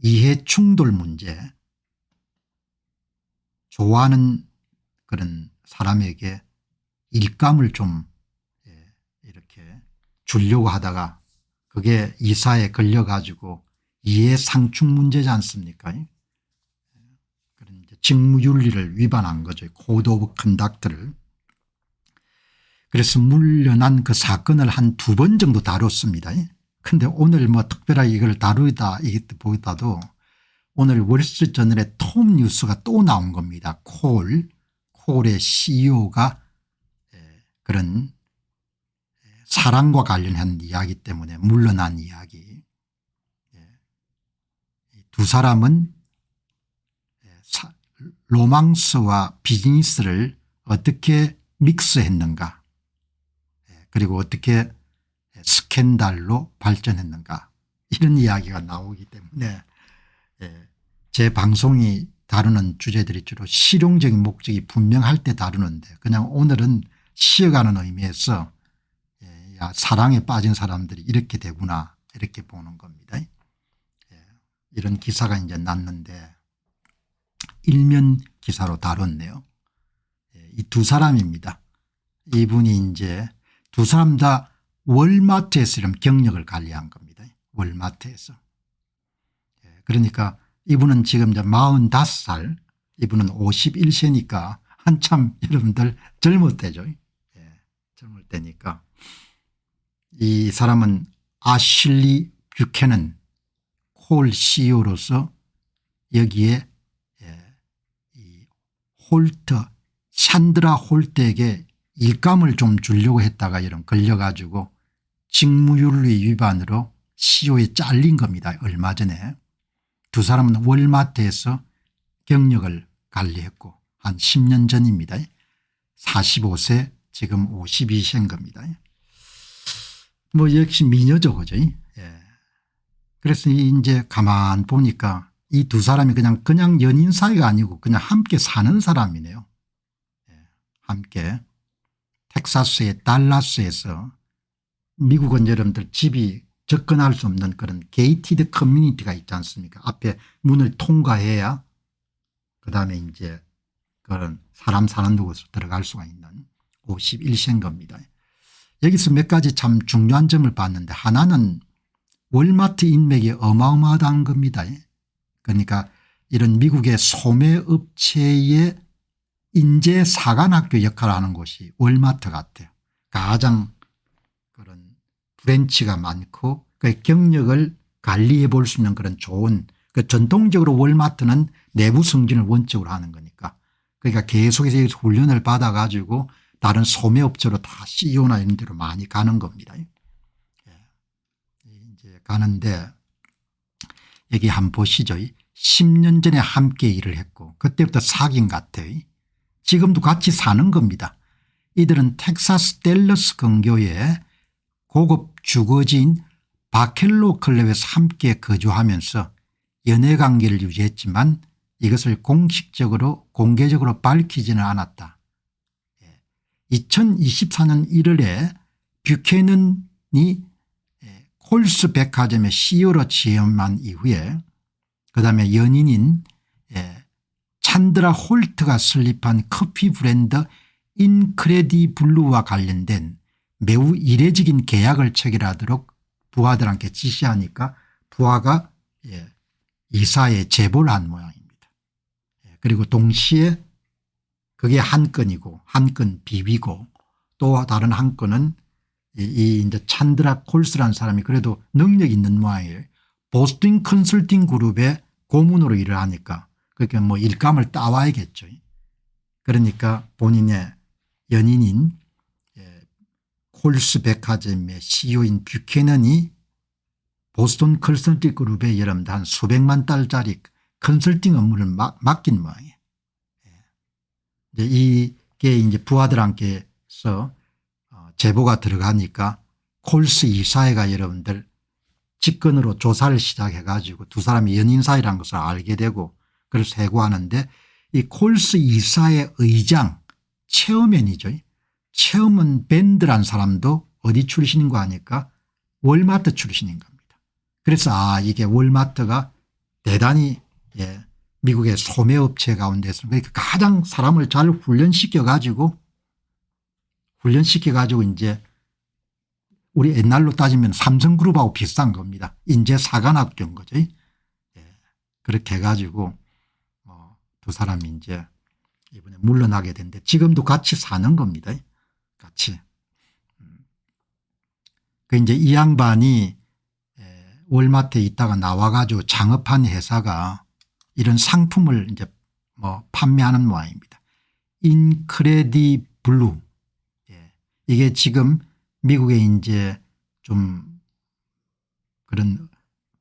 이해 충돌 문제, 좋아하는 그런 사람에게 일감을 좀 이렇게 주려고 하다가 그게 이사에 걸려 가지고 이해 상충 문제지 않습니까? 그런 직무윤리를 위반한 거죠. 코드 오브 컨덕트를. 그래서 물려난 그 사건을 한 2번 정도 다뤘습니다. 그런데 오늘 뭐 특별하게 이걸 다루다 보다도 오늘 월스트리트저널의 톱 뉴스가 또 나온 겁니다. 콜의 CEO가 그런 사랑과 관련한 이야기 때문에 물러난 이야기. 두 사람은 로망스와 비즈니스를 어떻게 믹스했는가, 그리고 어떻게 스캔들로 발전했는가, 이런 이야기가 나오기 때문에 제 방송이 다루는 주제들이 주로 실용적인 목적이 분명할 때 다루는데 그냥 오늘은 쉬어가는 의미에서 사랑에 빠진 사람들이 이렇게 되구나 이렇게 보는 겁니다. 이런 기사가 이제 났는데 일면 기사로 다뤘네요. 이 2사람입니다. 이분이 이제 2사람 다 월마트에서 이런 경력을 관리한 겁니다. 월마트에서. 그러니까 이분은 지금 이제 45살, 이분은 51세니까 한참 여러분들 젊을 때죠. 젊을 때니까. 이 사람은 아실리 뷰캐넌 콜 CEO로서 여기에 이 샨드라 홀트에게 일감을 좀 주려고 했다가 이런 걸려가지고 직무윤리 위반으로 CEO에 잘린 겁니다. 얼마 전에. 2사람은 월마트에서 경력을 관리했고 한 10년 전입니다. 45세 지금 52세인 겁니다. 뭐 역시 미녀죠. 그죠? 그래서 이제 가만 보니까 이 2사람이 그냥 연인 사이가 아니고 그냥 함께 사는 사람이네요. 함께 텍사스의 달라스에서, 미국은 여러분들 집이 접근할 수 없는 그런 게이티드 커뮤니티가 있지 않습니까? 앞에 문을 통과해야 그다음에 이제 그런 사람 사는 곳으로 들어갈 수가 있는 51세인 겁니다. 여기서 몇 가지 참 중요한 점을 봤는데 하나는 월마트 인맥이 어마어마하다는 겁니다. 그러니까 이런 미국의 소매업체의 인재 사관학교 역할을 하는 곳이 월마트 같아요. 가장 그런 브랜치가 많고 그 경력을 관리해 볼 수 있는 그런 좋은, 전통적으로 월마트는 내부 승진을 원칙으로 하는 거니까, 그러니까 계속해서 훈련을 받아 가지고 다른 소매업체로 다 CEO나 이런 데로 많이 가는 겁니다. 이제 가는데 여기 한번 보시죠. 10년 전에 함께 일을 했고 그때부터 사귄 것 같아요. 지금도 같이 사는 겁니다. 이들은 텍사스 댈러스 근교에 고급 주거지인 바켈로 클럽에서 함께 거주하면서 연애관계를 유지했지만 이것을 공개적으로 밝히지는 않았다. 2024년 1월에 뷰캐넌이 콜스 백화점의 CEO로 취임한 이후에 그다음에 연인인 샨드라 홀트가 설립한 커피 브랜드 인크레디블루와 관련된 매우 이례적인 계약을 체결하도록 부하들한테 지시하니까 부하가 이사에 제보를 한 모양입니다. 그리고 동시에 그게 한 건이고 한 건 비비고 또 다른 한 건은 이 이제 샨드라 콜스라는 사람이 그래도 능력 있는 모양이에요. 보스턴 컨설팅 그룹의 고문으로 일을 하니까 그렇게 뭐 일감을 따와야겠죠. 그러니까 본인의 연인인 콜스 백화점의 CEO인 뷰캐넌이 보스턴 컨설팅 그룹에 여러분들 한 수백만 달러짜리 컨설팅 업무를 맡긴 모양이에요. 이게 이제 부하들한테서 제보가 들어가니까 콜스 이사회가 여러분들 직권으로 조사를 시작해 가지고 2사람이 연인 사이라는 것을 알게 되고 그래서 해고하는데 이 콜스 이사회 의장 체어맨이죠. 체어맨 밴드란 사람도 어디 출신인가 하니까 월마트 출신인 겁니다. 그래서 이게 월마트가 대단히 미국의 소매업체 가운데서 그러니까 가장 사람을 잘 훈련시켜 가지고 이제 우리 옛날로 따지면 삼성그룹하고 비슷한 겁니다. 인재사관학교인 거죠. 그렇게 해가지고 두 사람이 이제 이번에 물러나게 됐는데 지금도 같이 사는 겁니다. 같이. 그 이제 이 양반이 월마트에 있다가 나와가지고 창업한 회사가 이런 상품을 이제 판매하는 모양입니다. 인크레디블루. 이게 지금 미국에 이제 좀 그런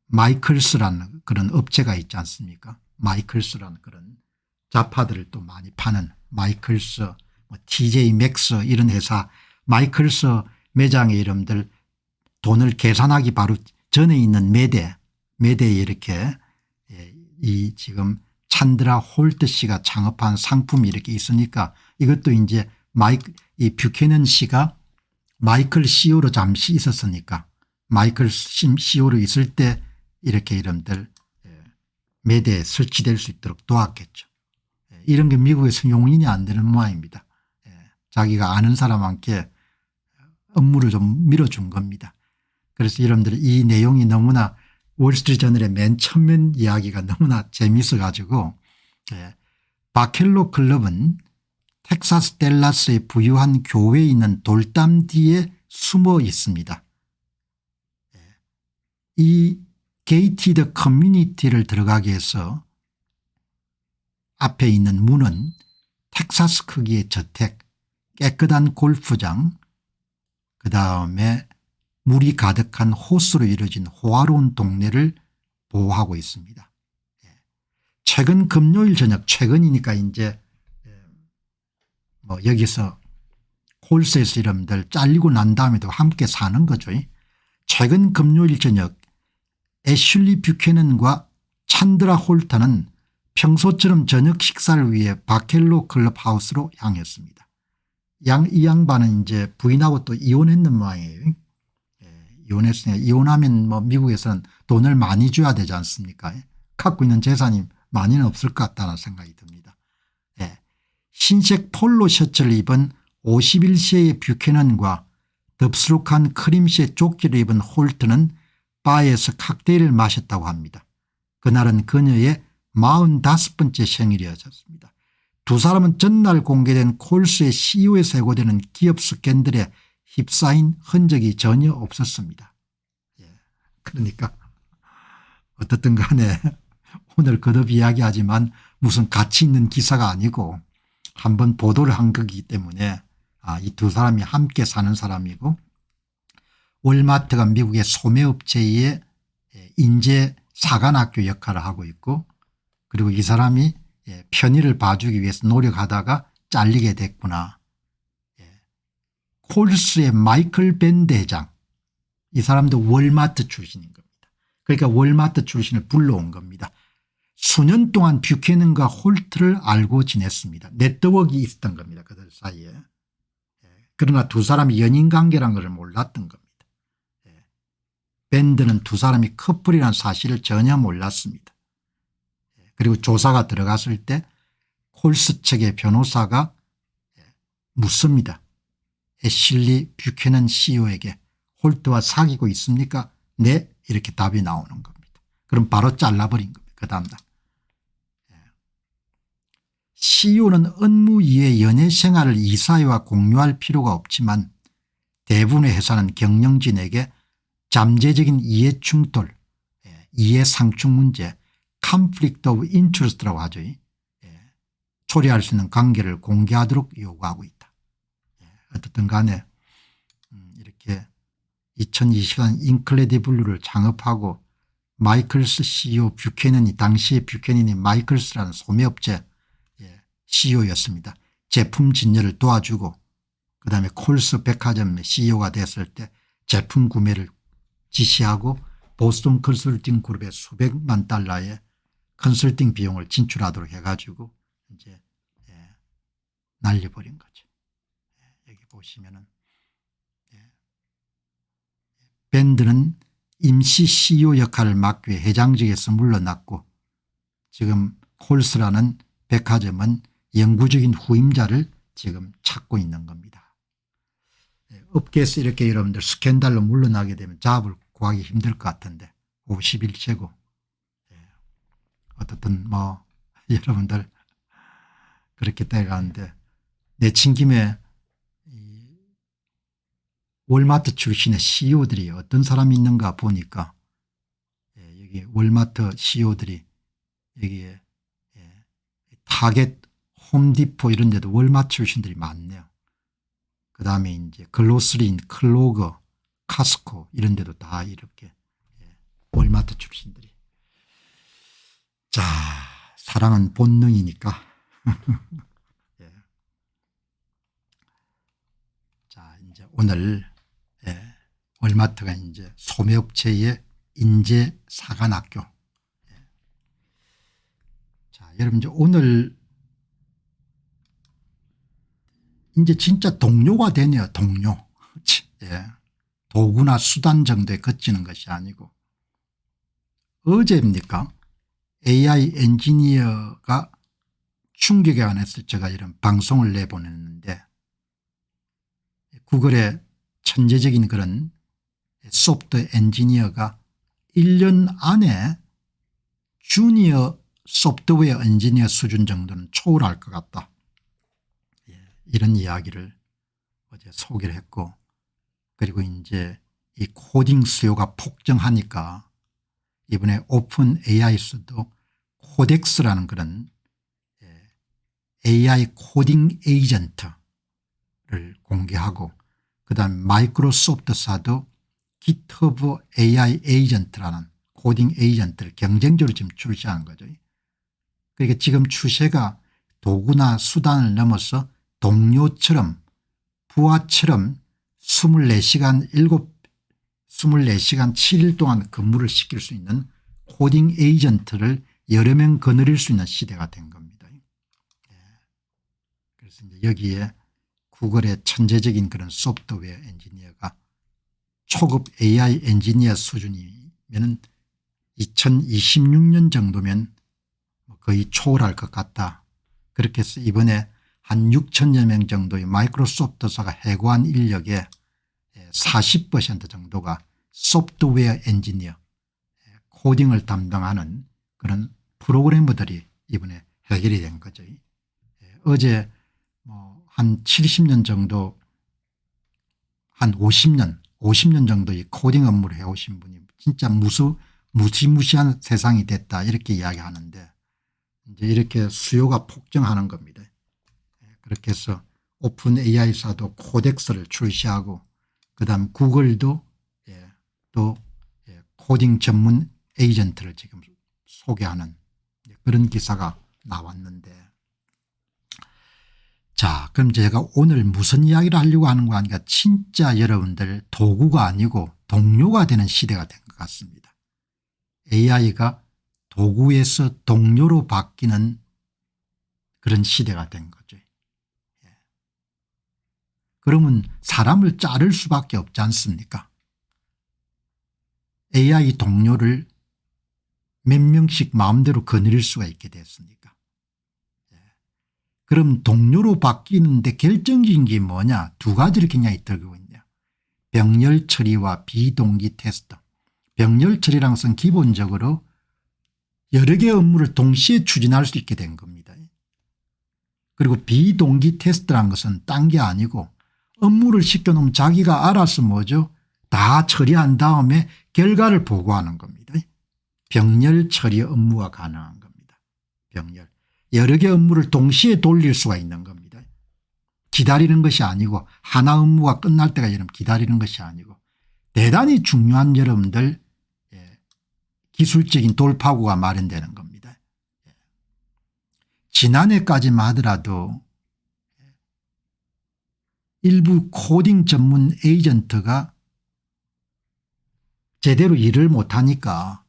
마이클스라는 그런 업체가 있지 않습니까? 마이클스라는 그런 자파들을 또 많이 파는 마이클스, TJ 맥스 이런 회사 마이클스 매장의 이름들 돈을 계산하기 바로 전에 있는 매대에 이렇게 이 지금 찬드라 홀트 씨가 창업한 상품이 이렇게 있으니까 이것도 이제 이 뷰캐넌 씨가 마이클 CEO로 잠시 있었으니까 마이클 CEO로 있을 때 이렇게 이름들 매대에 설치될 수 있도록 도왔겠죠. 이런 게 미국에서 용인이 안 되는 모양입니다. 자기가 아는 사람한테 업무를 좀 밀어준 겁니다. 그래서 여러분들 이 내용이 너무나 월스트리트저널의 맨 처음 이야기가 너무나 재미있어 가지고 바켈로 클럽은 텍사스 댈러스의 부유한 교회에 있는 돌담 뒤에 숨어 있습니다. 이 게이티드 커뮤니티를 들어가기 위해서 앞에 있는 문은 텍사스 크기의 저택, 깨끗한 골프장, 그다음에 물이 가득한 호수로 이루어진 호화로운 동네를 보호하고 있습니다. 최근 금요일 저녁, 최근이니까 이제 여기서 콜스에서 이름들 잘리고 난 다음에도 함께 사는 거죠. 최근 금요일 저녁 애슐리 뷰캐넌과 찬드라 홀터는 평소처럼 저녁 식사를 위해 바켈로 클럽하우스로 향했습니다. 이 양반은 이제 부인하고 또 이혼했는 모양이에요. 이혼했으니까 이혼하면 미국에서는 돈을 많이 줘야 되지 않습니까? 갖고 있는 재산이 많이는 없을 것 같다는 생각이 듭니다. 흰색 폴로 셔츠를 입은 51세의 뷰캐넌과 덥수룩한 크림색 조끼를 입은 홀트는 바에서 칵테일을 마셨다고 합니다. 그날은 그녀의 45번째 생일이었습니다. 두 사람은 전날 공개된 콜스의 CEO에 세고되는 기업 스캔들에 휩싸인 흔적이 전혀 없었습니다. 그러니까 어떻든 간에 오늘 거듭 이야기하지만 무슨 가치 있는 기사가 아니고 한번 보도를 한 거기 때문에 이 두 사람이 함께 사는 사람이고 월마트가 미국의 소매업체의 인재사관학교 역할을 하고 있고 그리고 이 사람이 편의를 봐주기 위해서 노력하다가 잘리게 됐구나. 콜스의 마이클 밴드 회장 이 사람도 월마트 출신인 겁니다. 그러니까 월마트 출신을 불러온 겁니다. 수년 동안 뷰캐넌과 홀트를 알고 지냈습니다. 네트워크가 있었던 겁니다. 그들 사이에. 그러나 두 사람이 연인관계라는 것을 몰랐던 겁니다. 밴드는 두 사람이 커플이라는 사실을 전혀 몰랐습니다. 그리고 조사가 들어갔을 때 콜스 측의 변호사가 묻습니다. 애슐리 뷰캐넌 CEO에게 홀트와 사귀고 있습니까? 네, 이렇게 답이 나오는 겁니다. 그럼 바로 잘라버린 겁니다. 그 다음날. CEO는 업무 이외의 연애 생활을 이사회와 공유할 필요가 없지만 대부분의 회사는 경영진에게 잠재적인 이해충돌, 이해상충 문제, conflict of interest라고 하죠. 초래할 수 있는 관계를 공개하도록 요구하고 있다. 어떻든 간에 이렇게 2020년 인크레디블루를 창업하고 마이클스 CEO 뷰캐넌이 당시에 뷰캐넌이 마이클스라는 소매업체 CEO였습니다. 제품 진열을 도와주고 그다음에 콜스 백화점의 CEO가 됐을 때 제품 구매를 지시하고 보스턴 컨설팅 그룹에 수백만 달러의 컨설팅 비용을 진출하도록 해가지고 이제 날려버린 거죠. 여기 보시면은 밴드는 임시 CEO 역할을 맡기 위해 회장직에서 물러났고 지금 콜스라는 백화점은 영구적인 후임자를 지금 찾고 있는 겁니다. 업계에서 이렇게 여러분들 스캔들로 물러나게 되면 잡을 구하기 힘들 것 같은데 51세고 어떻든 뭐 여러분들 그렇게 돼가는데 내친 김에 월마트 출신의 CEO들이 어떤 사람이 있는가 보니까 여기 월마트 CEO들이 여기에 타겟, 홈디포 이런 데도 월마트 출신들이 많네요. 그다음에 이제 글로스린, 클로거, 카스코 이런 데도 다 이렇게 월마트 출신들이. 자, 사랑은 본능이니까. 예. 자, 이제 오늘 월마트가 이제 소매업체의 인재 사관학교. 자, 여러분 이제 오늘 이제 진짜 동료가 되네요. 동료. 예. 도구나 수단 정도에 그치는 것이 아니고 어제입니까? AI 엔지니어가 충격에 관해서 제가 이런 방송을 내보냈는데 구글의 천재적인 그런 소프트웨어 엔지니어가 1년 안에 주니어 소프트웨어 엔지니어 수준 정도는 초월할 것 같다. 이런 이야기를 어제 소개를 했고 그리고 이제 이 코딩 수요가 폭증하니까 이번에 오픈 AI에서도 코덱스라는 그런 AI 코딩 에이전트를 공개하고 그다음에 마이크로소프트사도 GitHub AI 에이전트라는 코딩 에이전트를 경쟁적으로 지금 출시한 거죠. 그러니까 지금 추세가 도구나 수단을 넘어서 동료처럼 부하처럼 24시간 7일 동안 근무를 시킬 수 있는 코딩 에이전트를 여러 명 거느릴 수 있는 시대가 된 겁니다. 그래서 이제 여기에 구글의 천재적인 그런 소프트웨어 엔지니어가 초급 AI 엔지니어 수준이면 2026년 정도면 거의 초월할 것 같다. 그렇게 해서 이번에 한 6천여 명 정도의 마이크로소프트사가 해고한 인력의 40% 정도가 소프트웨어 엔지니어 코딩을 담당하는 그런 프로그래머들이 이번에 해결이 된 거죠. 어제 뭐 한 70년 정도 한 50년 정도의 코딩 업무를 해오신 분이 진짜 무시무시한 세상이 됐다 이렇게 이야기하는데 이제 이렇게 수요가 폭증하는 겁니다. 그렇게 해서 오픈 AI사도 코덱스를 출시하고 그다음 구글도 또 코딩 전문 에이전트를 지금 소개하는 그런 기사가 나왔는데 자 그럼 제가 오늘 무슨 이야기를 하려고 하는 거 아니까 진짜 여러분들 도구가 아니고 동료가 되는 시대가 된 것 같습니다. AI가 도구에서 동료로 바뀌는 그런 시대가 된 거죠. 그러면 사람을 자를 수밖에 없지 않습니까? AI 동료를 몇 명씩 마음대로 거느릴 수가 있게 됐으니까. 그럼 동료로 바뀌는데 결정적인 게 뭐냐? 두 가지를 굉장히 들고 있네요. 병렬 처리와 비동기 테스트. 병렬 처리라는 것은 기본적으로 여러 개의 업무를 동시에 추진할 수 있게 된 겁니다. 그리고 비동기 테스트라는 것은 딴 게 아니고 업무를 시켜놓으면 자기가 알아서 뭐죠? 다 처리한 다음에 결과를 보고하는 겁니다. 병렬 처리 업무가 가능한 겁니다. 병렬. 여러 개 업무를 동시에 돌릴 수가 있는 겁니다. 기다리는 것이 아니고 하나 업무가 끝날 때가 여러분 기다리는 것이 아니고 대단히 중요한 여러분들 기술적인 돌파구가 마련되는 겁니다. 지난해까지만 하더라도 일부 코딩 전문 에이전트가 제대로 일을 못하니까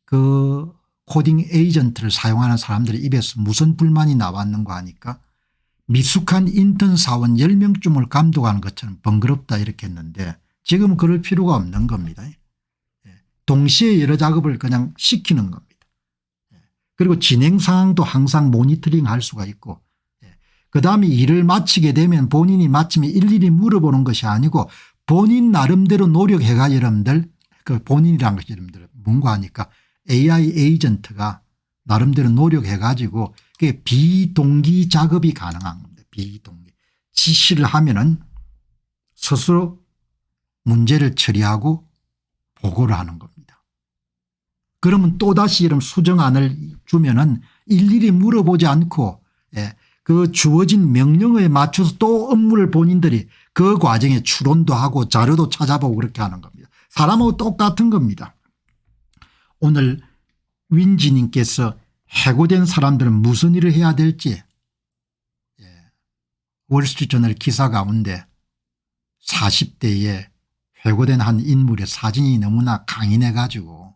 그 코딩 에이전트를 사용하는 사람들의 입에서 무슨 불만이 나왔는가 하니까 미숙한 인턴 사원 10명쯤을 감독하는 것처럼 번거롭다 이렇게 했는데 지금은 그럴 필요가 없는 겁니다. 동시에 여러 작업을 그냥 시키는 겁니다. 그리고 진행 상황도 항상 모니터링 할 수가 있고, 그다음에 일을 마치게 되면 본인이 마치면 일일이 물어보는 것이 아니고 본인 나름대로 노력해가 여러분들, 그 본인이란 것이 여러분들 뭔가 하니까 AI 에이전트가 나름대로 노력해 가지고 그게 비동기 작업이 가능한 겁니다. 비동기. 지시를 하면은 스스로 문제를 처리하고 보고를 하는 겁니다. 그러면 또다시 이런 수정안을 주면은 일일이 물어보지 않고 그 주어진 명령어에 맞춰서 또 업무를 본인들이 그 과정에 추론도 하고 자료도 찾아보고 그렇게 하는 겁니다. 사람하고 똑같은 겁니다. 오늘 윈지님께서 해고된 사람들은 무슨 일을 해야 될지 월스트리트저널 기사 가운데 40대에 해고된 한 인물의 사진이 너무나 강인해 가지고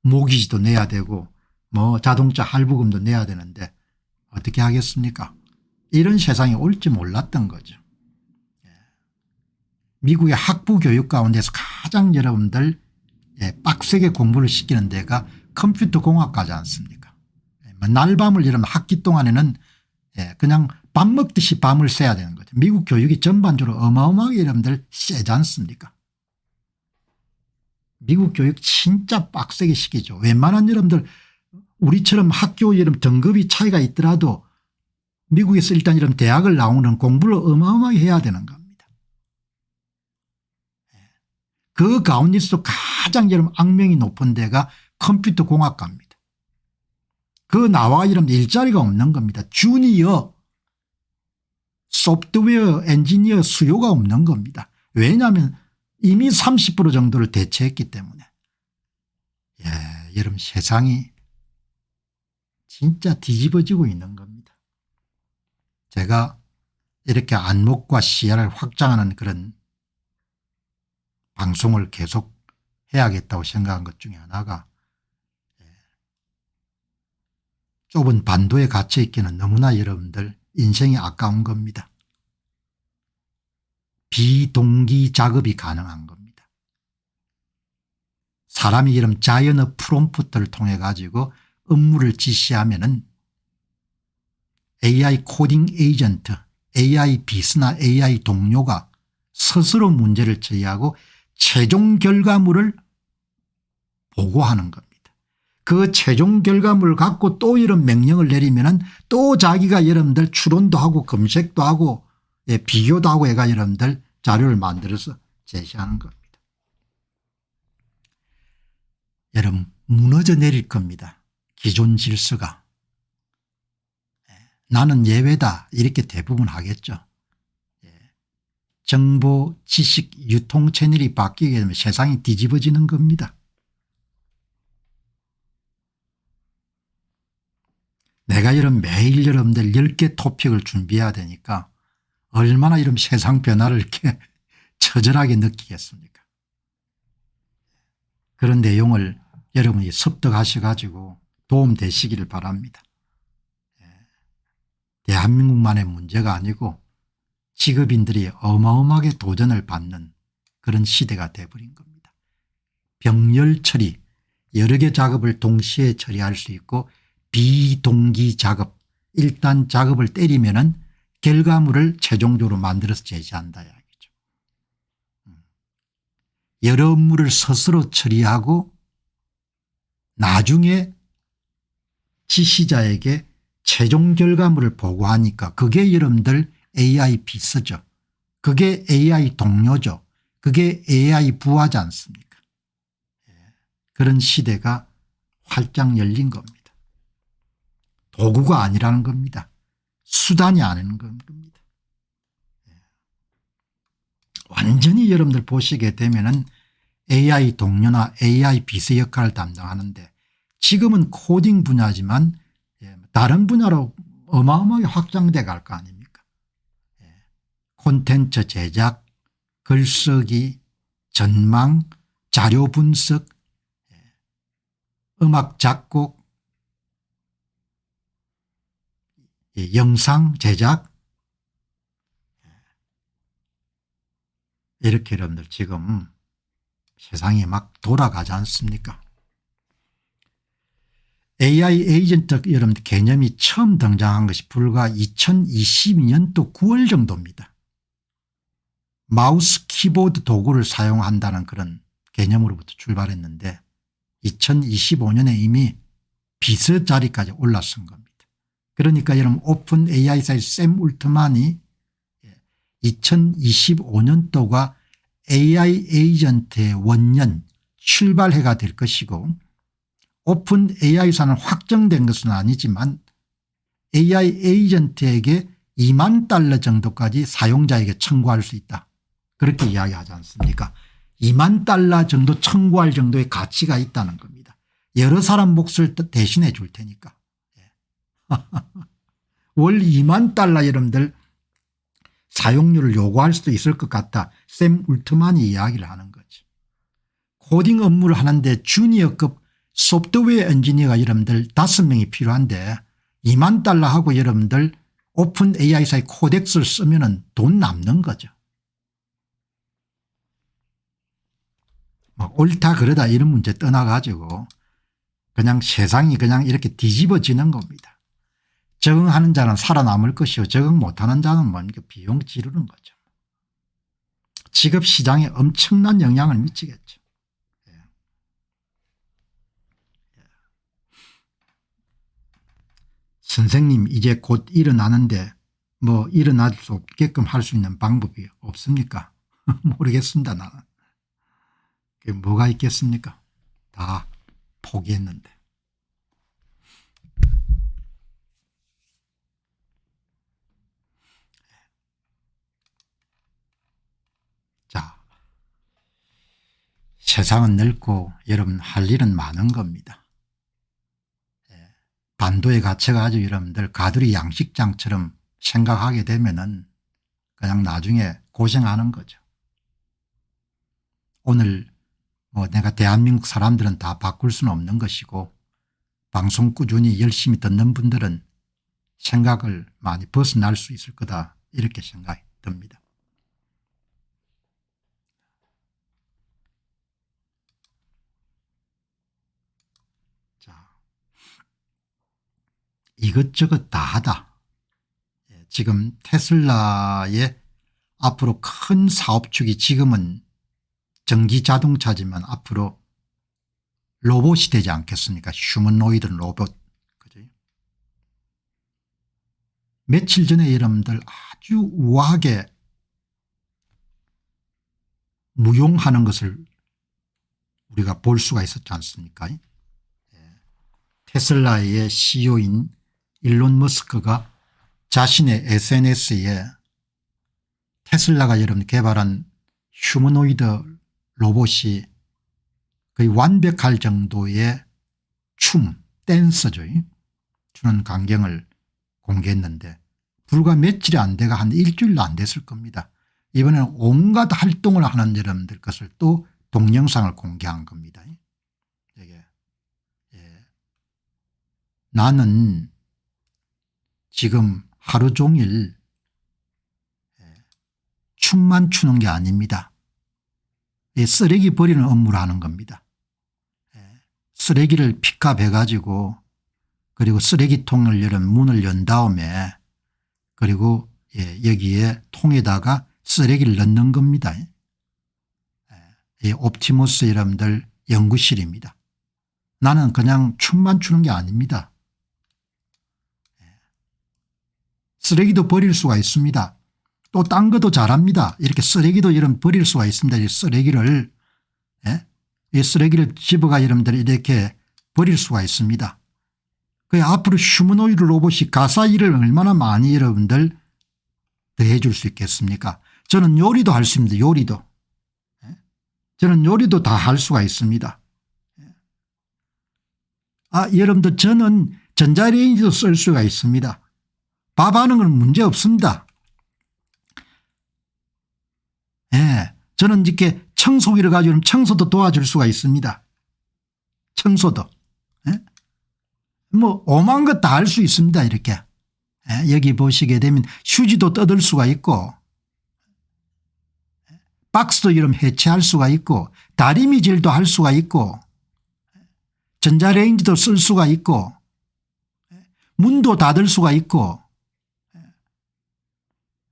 모기지도 내야 되고 뭐 자동차 할부금도 내야 되는데 어떻게 하겠습니까? 이런 세상이 올지 몰랐던 거죠. 미국의 학부 교육 가운데서 가장 여러분들 빡세게 공부를 시키는 데가 컴퓨터 공학과지 않습니까? 날밤을 여러분 학기 동안에는 그냥 밥 먹듯이 밤을 새야 되는 거죠. 미국 교육이 전반적으로 어마어마하게 여러분들 세지 않습니까? 미국 교육 진짜 빡세게 시키죠. 웬만한 여러분들 우리처럼 학교 여러분 등급이 차이가 있더라도 미국에서 일단 이런 대학을 나오는 공부를 어마어마하게 해야 되는 겁니다. 그 가운데서도 가장 여러분 악명이 높은 데가 컴퓨터 공학과입니다. 그 나와 이러면 일자리가 없는 겁니다. 주니어 소프트웨어 엔지니어 수요가 없는 겁니다. 왜냐하면 이미 30% 정도를 대체했기 때문에. 여러분 세상이 진짜 뒤집어지고 있는 겁니다. 제가 이렇게 안목과 시야를 확장하는 그런 방송을 계속 해야겠다고 생각한 것 중에 하나가 좁은 반도에 갇혀 있기는 너무나 여러분들 인생이 아까운 겁니다. 비동기 작업이 가능한 겁니다. 사람이 이런 자이언트 프롬프트를 통해 가지고 업무를 지시하면은 AI 코딩 에이전트, AI 비스나 AI 동료가 스스로 문제를 처리하고 최종 결과물을 보고하는 겁니다. 그 최종 결과물을 갖고 또 이런 명령을 내리면은 또 자기가 여러분들 추론도 하고 검색도 하고 비교도 하고 해가 여러분들 자료를 만들어서 제시하는 겁니다. 여러분 무너져 내릴 겁니다. 기존 질서가. 나는 예외다 이렇게 대부분 하겠죠. 정보 지식 유통 채널이 바뀌게 되면 세상이 뒤집어지는 겁니다. 내가 이런 매일 여러분들 10개 토픽을 준비해야 되니까 얼마나 이런 세상 변화를 이렇게 처절하게 느끼겠습니까? 그런 내용을 여러분이 습득하셔 가지고 도움되시기를 바랍니다. 대한민국만의 문제가 아니고 직업인들이 어마어마하게 도전을 받는 그런 시대가 돼버린 겁니다. 병렬 처리 여러 개 작업을 동시에 처리할 수 있고 비동기 작업 일단 작업을 때리면은 결과물을 최종적으로 만들어서 제시한다 이야기죠. 여러 업무를 스스로 처리하고 나중에 지시자에게 최종 결과물을 보고하니까 그게 여러분들 AI 비서죠. 그게 AI 동료죠. 그게 AI 부하지 않습니까? 그런 시대가 활짝 열린 겁니다. 도구가 아니라는 겁니다. 수단이 아닌 겁니다. 완전히 여러분들 보시게 되면은 AI 동료나 AI 비서 역할을 담당하는데 지금은 코딩 분야지만 다른 분야로 어마어마하게 확장돼 갈 거 아닙니까? 콘텐츠 제작, 글쓰기, 전망, 자료 분석, 음악 작곡, 영상 제작 이렇게 여러분들 지금 세상이 막 돌아가지 않습니까? AI 에이전트 여러분들 개념이 처음 등장한 것이 불과 2022년도 9월 정도입니다. 마우스 키보드 도구를 사용한다는 그런 개념으로부터 출발했는데 2025년에 이미 비서 자리까지 올라선 겁니다. 그러니까 여러분 오픈 AI사의 샘 울트만이 2025년도가 AI 에이전트의 원년 출발해가 될 것이고 오픈 AI사는 확정된 것은 아니지만 AI 에이전트에게 2만 달러 정도까지 사용자에게 청구할 수 있다. 그렇게 이야기하지 않습니까? 2만 달러 정도 청구할 정도의 가치가 있다는 겁니다. 여러 사람 몫을 대신해 줄 테니까. 월 2만 달러 여러분들 사용료를 요구할 수도 있을 것 같다. 샘 울트만이 이야기를 하는 거죠. 코딩 업무를 하는데 주니어급 소프트웨어 엔지니어가 여러분들 5명이 필요한데 2만 달러 하고 여러분들 오픈 AI사의 코덱스를 쓰면 돈 남는 거죠. 옳다 그러다 이런 문제 떠나가지고 그냥 세상이 그냥 이렇게 뒤집어지는 겁니다. 적응하는 자는 살아남을 것이요 적응 못하는 자는 뭡니까 비용 지르는 거죠. 직업 시장에 엄청난 영향을 미치겠죠. 선생님 이제 곧 일어나는데 뭐 일어날 수 없게끔 할 수 있는 방법이 없습니까? 모르겠습니다. 나는. 뭐가 있겠습니까? 다 포기했는데. 자, 세상은 넓고 여러분 할 일은 많은 겁니다. 반도에 갇혀가지고 여러분들 가두리 양식장처럼 생각하게 되면은 그냥 나중에 고생하는 거죠. 오늘 뭐 내가 대한민국 사람들은 다 바꿀 수는 없는 것이고 방송 꾸준히 열심히 듣는 분들은 생각을 많이 벗어날 수 있을 거다 이렇게 생각이 듭니다. 자, 이것저것 다 하다. 지금 테슬라의 앞으로 큰 사업축이 지금은 전기자동차지만 앞으로 로봇이 되지 않겠습니까? 휴머노이드 로봇. 그죠? 며칠 전에 여러분들 아주 우아하게 무용하는 것을 우리가 볼 수가 있었지 않습니까? 테슬라의 CEO인 일론 머스크가 자신의 SNS에 테슬라가 여러분 개발한 휴머노이드 로봇이 거의 완벽할 정도의 댄서죠. 추는 광경을 공개했는데 불과 며칠이 안 돼가 한 일주일도 안 됐을 겁니다. 이번에는 온갖 활동을 하는 여러분들 것을 또 동영상을 공개한 겁니다. 나는 지금 하루 종일 춤만 추는 게 아닙니다. 쓰레기 버리는 업무를 하는 겁니다. 쓰레기를 픽업해 가지고 그리고 쓰레기통을 여는 문을 연 다음에 그리고 여기에 통에다가 쓰레기를 넣는 겁니다. 옵티머스 여러분들 연구실입니다. 나는 그냥 춤만 추는 게 아닙니다. 쓰레기도 버릴 수가 있습니다. 또 딴 것도 잘합니다. 이렇게 쓰레기도 여러분 버릴 수가 있습니다. 이 쓰레기를 이 쓰레기를 집어가 여러분들 이렇게 버릴 수가 있습니다. 그 앞으로 휴머노이드 로봇이 가사 일을 얼마나 많이 여러분들 더 해줄 수 있겠습니까? 저는 요리도 할 수 있습니다. 요리도. 저는 요리도 다 할 수가 있습니다. 여러분들 저는 전자레인지도 쓸 수가 있습니다. 밥하는 건 문제 없습니다. 저는 이렇게 청소기를 가지고 청소도 도와줄 수가 있습니다. 청소도. 뭐 오만 것 다 할 수 있습니다. 이렇게. 여기 보시게 되면 휴지도 뜯을 수가 있고 박스도 이런 해체할 수가 있고 다리미질도 할 수가 있고 전자레인지도 쓸 수가 있고 문도 닫을 수가 있고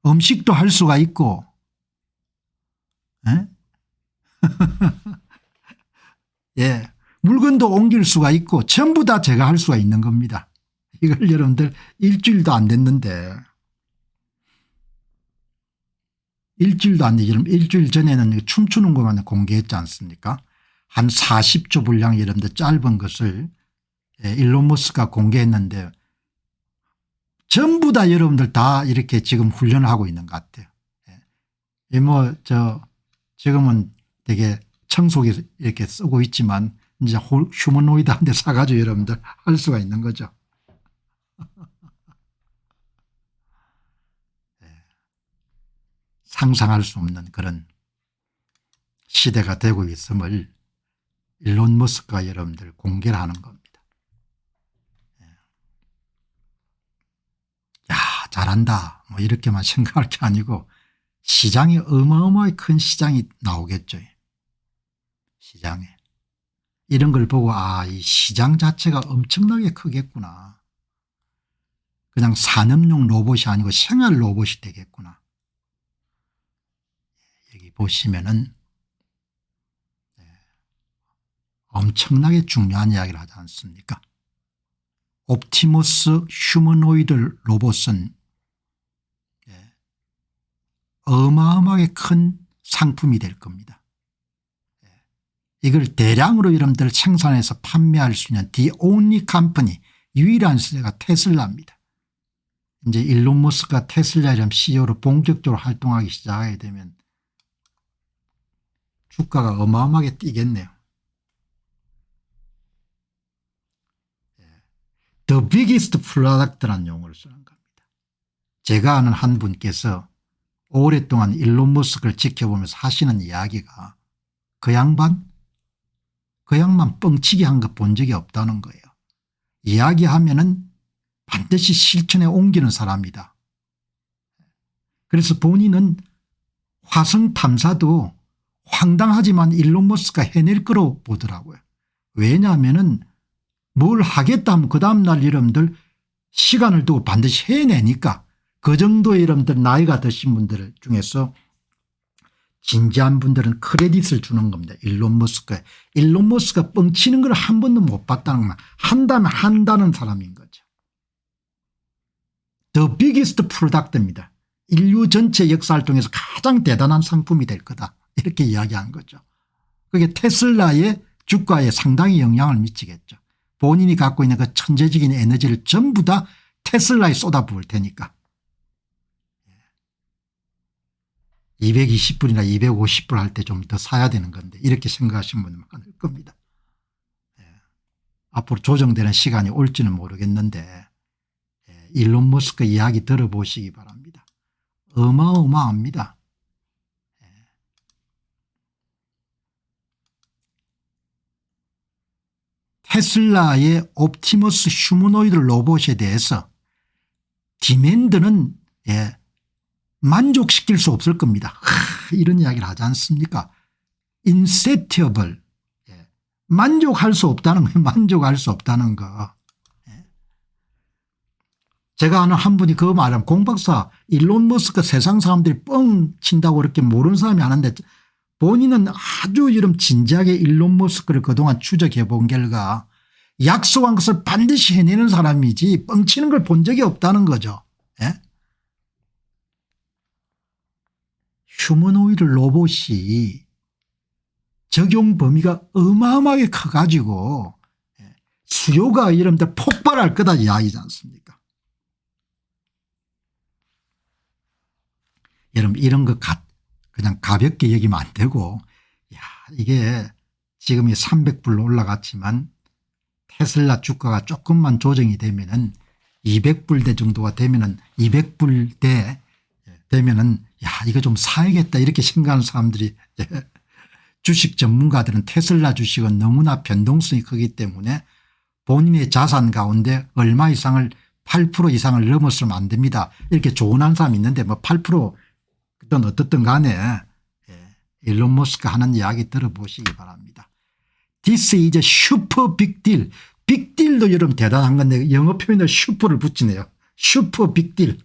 음식도 할 수가 있고 예, 물건도 옮길 수가 있고 전부 다 제가 할 수가 있는 겁니다. 이걸 여러분들 일주일도 안 됐는데 일주일도 안 되죠. 일주일 전에는 춤추는 것만 공개했지 않습니까? 한 40초 분량 여러분들 짧은 것을 일론 머스크가 공개했는데 전부 다 여러분들 다 이렇게 지금 훈련을 하고 있는 것 같아요. 지금은 되게 청소기 이렇게 쓰고 있지만 이제 휴머노이드한테 사가지고 여러분들 할 수가 있는 거죠. 상상할 수 없는 그런 시대가 되고 있음을 일론 머스크가 여러분들 공개를 하는 겁니다. 야, 잘한다 뭐 이렇게만 생각할 게 아니고 시장이 어마어마하게 큰 시장이 나오겠죠. 시장에. 이런 걸 보고 이 시장 자체가 엄청나게 크겠구나. 그냥 산업용 로봇이 아니고 생활 로봇이 되겠구나. 여기 보시면은 엄청나게 중요한 이야기를 하지 않습니까? 옵티머스 휴머노이드 로봇은 어마어마하게 큰 상품이 될 겁니다. 이걸 대량으로 여러분들 생산해서 판매할 수 있는 the only company 유일한 세대가 테슬라입니다. 이제 일론 머스크가 테슬라 CEO로 본격적으로 활동하기 시작하게 되면 주가가 어마어마하게 뛰겠네요. The biggest product라는 용어를 쓰는 겁니다. 제가 아는 한 분께서 오랫동안 일론 머스크를 지켜보면서 하시는 이야기가 그 양반 뻥치기 한 거 본 적이 없다는 거예요. 이야기하면은 반드시 실천에 옮기는 사람이다. 그래서 본인은 화성 탐사도 황당하지만 일론 머스크가 해낼 거로 보더라고요. 왜냐하면은 뭘 하겠다 하면 그 다음날 여러분들 시간을 두고 반드시 해내니까 그 정도의 여러분들 나이가 드신 분들 중에서 진지한 분들은 크레딧을 주는 겁니다. 일론 머스크에. 일론 머스크가 뻥치는 걸 한 번도 못 봤다는 말. 한다면 한다는 사람인 거죠. The biggest product입니다. 인류 전체 역사활동에서 가장 대단한 상품이 될 거다. 이렇게 이야기한 거죠. 그게 테슬라의 주가에 상당히 영향을 미치겠죠. 본인이 갖고 있는 그 천재적인 에너지를 전부 다 테슬라에 쏟아부을 테니까. 220불이나 250불 할 때 좀 더 사야 되는 건데 이렇게 생각하시는 분들 많을 겁니다. 앞으로 조정되는 시간이 올지는 모르겠는데 일론 머스크 이야기 들어보시기 바랍니다. 어마어마합니다. 테슬라의 옵티머스 휴머노이드 로봇에 대해서 디맨드는 만족시킬 수 없을 겁니다. 이런 이야기를 하지 않습니까? insatiable. 만족할 수 없다는 거. 만족할 수 없다는 거. 제가 아는 한 분이 그 말하면 공박사 일론 머스크 세상 사람들이 뻥 친다고 그렇게 모르는 사람이 아는데 본인은 아주 이런 진지하게 일론 머스크를 그동안 추적해 본 결과 약속한 것을 반드시 해내는 사람이지 뻥치는 걸 본 적이 없다는 거죠. 휴머노이드 로봇이 적용 범위가 어마어마하게 커가지고 수요가 이런데 폭발할 거다 이야기지 않습니까? 여러분 이런 거 그냥 가볍게 여기면 안 되고 이게 지금이 300불로 올라갔지만 테슬라 주가가 조금만 조정이 되면은 200불대 정도가 되면은 200불대 되면은 이거 좀 사야겠다 이렇게 생각하는 사람들이 주식 전문가들은 테슬라 주식은 너무나 변동성이 크기 때문에 본인의 자산 가운데 얼마 이상을 8% 이상을 넘었으면 안 됩니다. 이렇게 조언하는 사람이 있는데 뭐 8%든 어떻든 간에 일론 머스크 하는 이야기 들어보시기 바랍니다. This is a super big deal. 빅딜도 여러분 대단한 건데 영어 표현에 슈퍼를 붙이네요. 슈퍼 빅딜.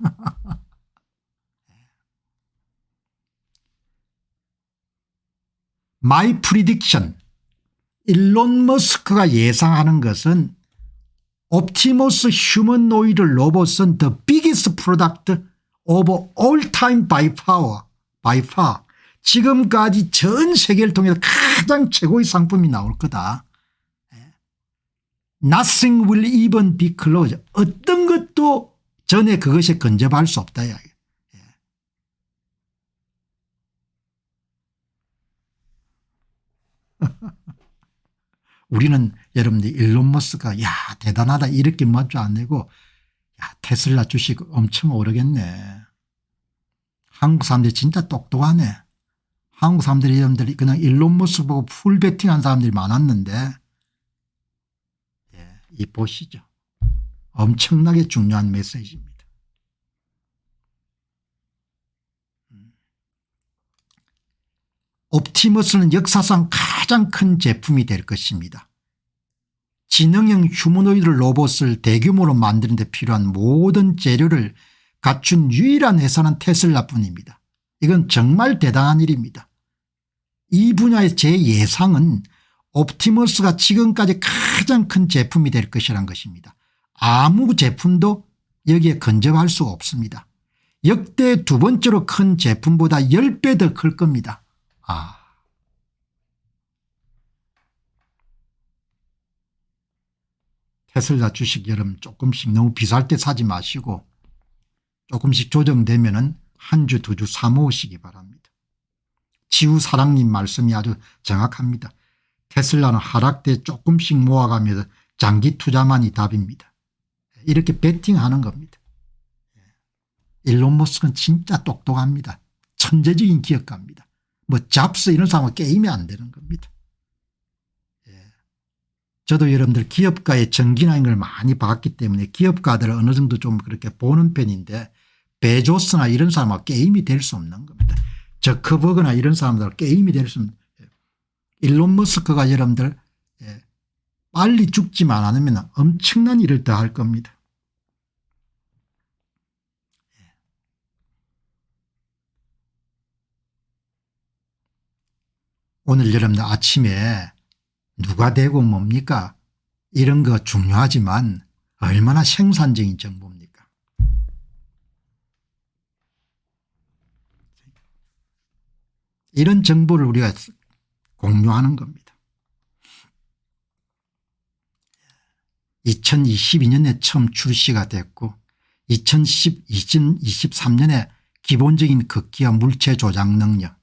My prediction. 일론 머스크가 예상하는 것은 옵티머스 휴머노이드 로봇은 the biggest product of all time by far. 지금까지 전 세계를 통해서 가장 최고의 상품이 나올 거다. Nothing will even be close. 어떤 것도 전에 그것에 근접할 수 없다. 우리는 여러분들 일론 머스크가 야 대단하다 이렇게 맞죠 안 내고 야 테슬라 주식 엄청 오르겠네. 한국 사람들이 진짜 똑똑하네. 한국 사람들이 여러분들이 그냥 일론 머스크 보고 풀 베팅한 사람들이 많았는데 이 보시죠. 엄청나게 중요한 메시지입니다. 옵티머스는 역사상 가장 큰 제품이 될 것입니다. 지능형 휴머노이드 로봇을 대규모로 만드는 데 필요한 모든 재료를 갖춘 유일한 회사는 테슬라뿐입니다. 이건 정말 대단한 일입니다. 이 분야의 제 예상은 옵티머스가 지금까지 가장 큰 제품이 될 것이란 것입니다. 아무 제품도 여기에 근접할 수 없습니다. 역대 두 번째로 큰 제품보다 10배 더 클 겁니다. 테슬라 주식 여러분 조금씩 너무 비쌀 때 사지 마시고 조금씩 조정되면은 한 주 두 주 사모으시기 바랍니다. 지우사랑님 말씀이 아주 정확합니다. 테슬라는 하락 때 조금씩 모아가면서 장기 투자만이 답입니다. 이렇게 베팅하는 겁니다. 일론 머스크는 진짜 똑똑합니다. 천재적인 기업가입니다. 뭐 잡스 이런 사람은 게임이 안 되는 겁니다. 저도 여러분들 기업가의 전기나인 걸 많이 봤기 때문에 기업가들을 어느 정도 좀 그렇게 보는 편인데 베조스나 이런 사람하고 게임이 될 수 없는 겁니다. 저커버그나 이런 사람들하고 게임이 될 수 없는. 일론 머스크가 여러분들 빨리 죽지만 않으면 엄청난 일을 더 할 겁니다. 오늘 여러분들 아침에 누가 되고 뭡니까? 이런 거 중요하지만 얼마나 생산적인 정보입니까? 이런 정보를 우리가 공유하는 겁니다. 2022년에 처음 출시가 됐고 2023년에 기본적인 극기와 물체 조작 능력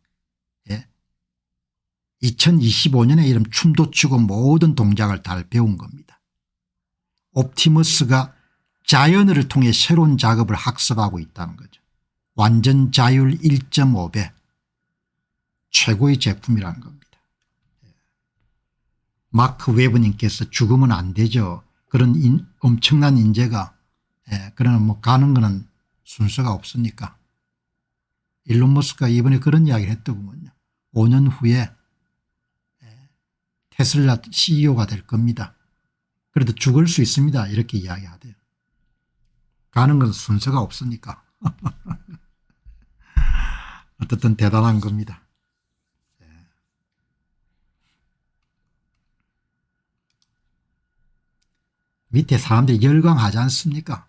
2025년에 이런 춤도 추고 모든 동작을 다 배운 겁니다. 옵티머스가 자연어를 통해 새로운 작업을 학습하고 있다는 거죠. 완전 자율 1.5배 최고의 제품이라는 겁니다. 마크 웨버님께서 죽으면 안 되죠. 그런 엄청난 인재가 그러나 뭐 가는 거는 순서가 없으니까. 일론 머스크가 이번에 그런 이야기를 했더군요. 5년 후에 테슬라 CEO가 될 겁니다. 그래도 죽을 수 있습니다. 이렇게 이야기하대요. 가는 건 순서가 없으니까. 어쨌든 대단한 겁니다. 밑에 사람들이 열광하지 않습니까?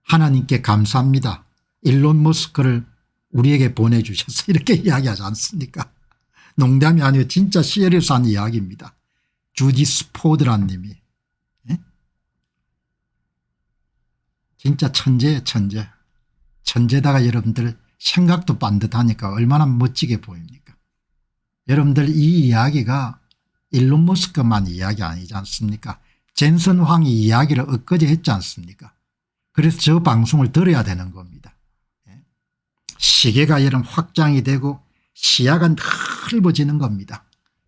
하나님께 감사합니다. 일론 머스크를 우리에게 보내주셔서 이렇게 이야기하지 않습니까? 농담이 아니고 진짜 시리어스 한 이야기입니다. 주디 스포드란 님이. 진짜 천재예요. 천재. 천재다가 여러분들 생각도 반듯하니까 얼마나 멋지게 보입니까? 여러분들 이 이야기가 일론 머스크만 이야기 아니지 않습니까? 젠슨 황이 이야기를 엊그제 했지 않습니까? 그래서 저 방송을 들어야 되는 겁니다. 시계가 여러분 확장이 되고 시야가 넓어지는 겁니다.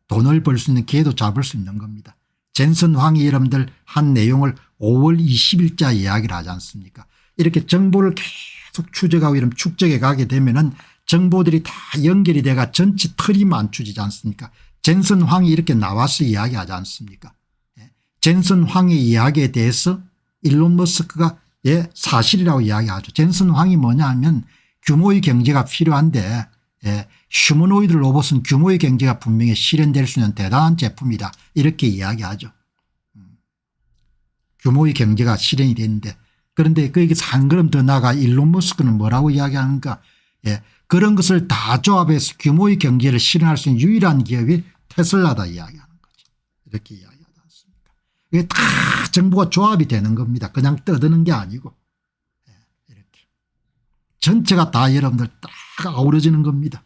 돈을 벌 수 있는 기회도 잡을 수 있는 겁니다. 젠슨 황이 여러분들 한 내용을 5월 20일자 이야기를 하지 않습니까? 이렇게 정보를 계속 추적하고 이런 축적해 가게 되면은 정보들이 다 연결이 돼가 전체 틀이 맞춰지지 않습니까? 젠슨 황이 이렇게 나와서 이야기하지 않습니까? 젠슨 황의 이야기에 대해서 일론 머스크가 사실이라고 이야기하죠. 젠슨 황이 뭐냐 하면 규모의 경제가 필요한데 휴머노이드 로봇은 규모의 경제가 분명히 실현될 수 있는 대단한 제품이다 이렇게 이야기하죠. 규모의 경제가 실현이 되는데 그런데 거기서 한 걸음 더 나아가 일론 머스크는 뭐라고 이야기하는가. 그런 것을 다 조합해서 규모의 경제를 실현할 수 있는 유일한 기업이 테슬라다 이야기하는 거죠. 이렇게 이야기하지 않습니까. 이게 다 정보가 조합이 되는 겁니다. 그냥 떠드는 게 아니고 이렇게 전체가 다 여러분들 딱 아우러지는 겁니다.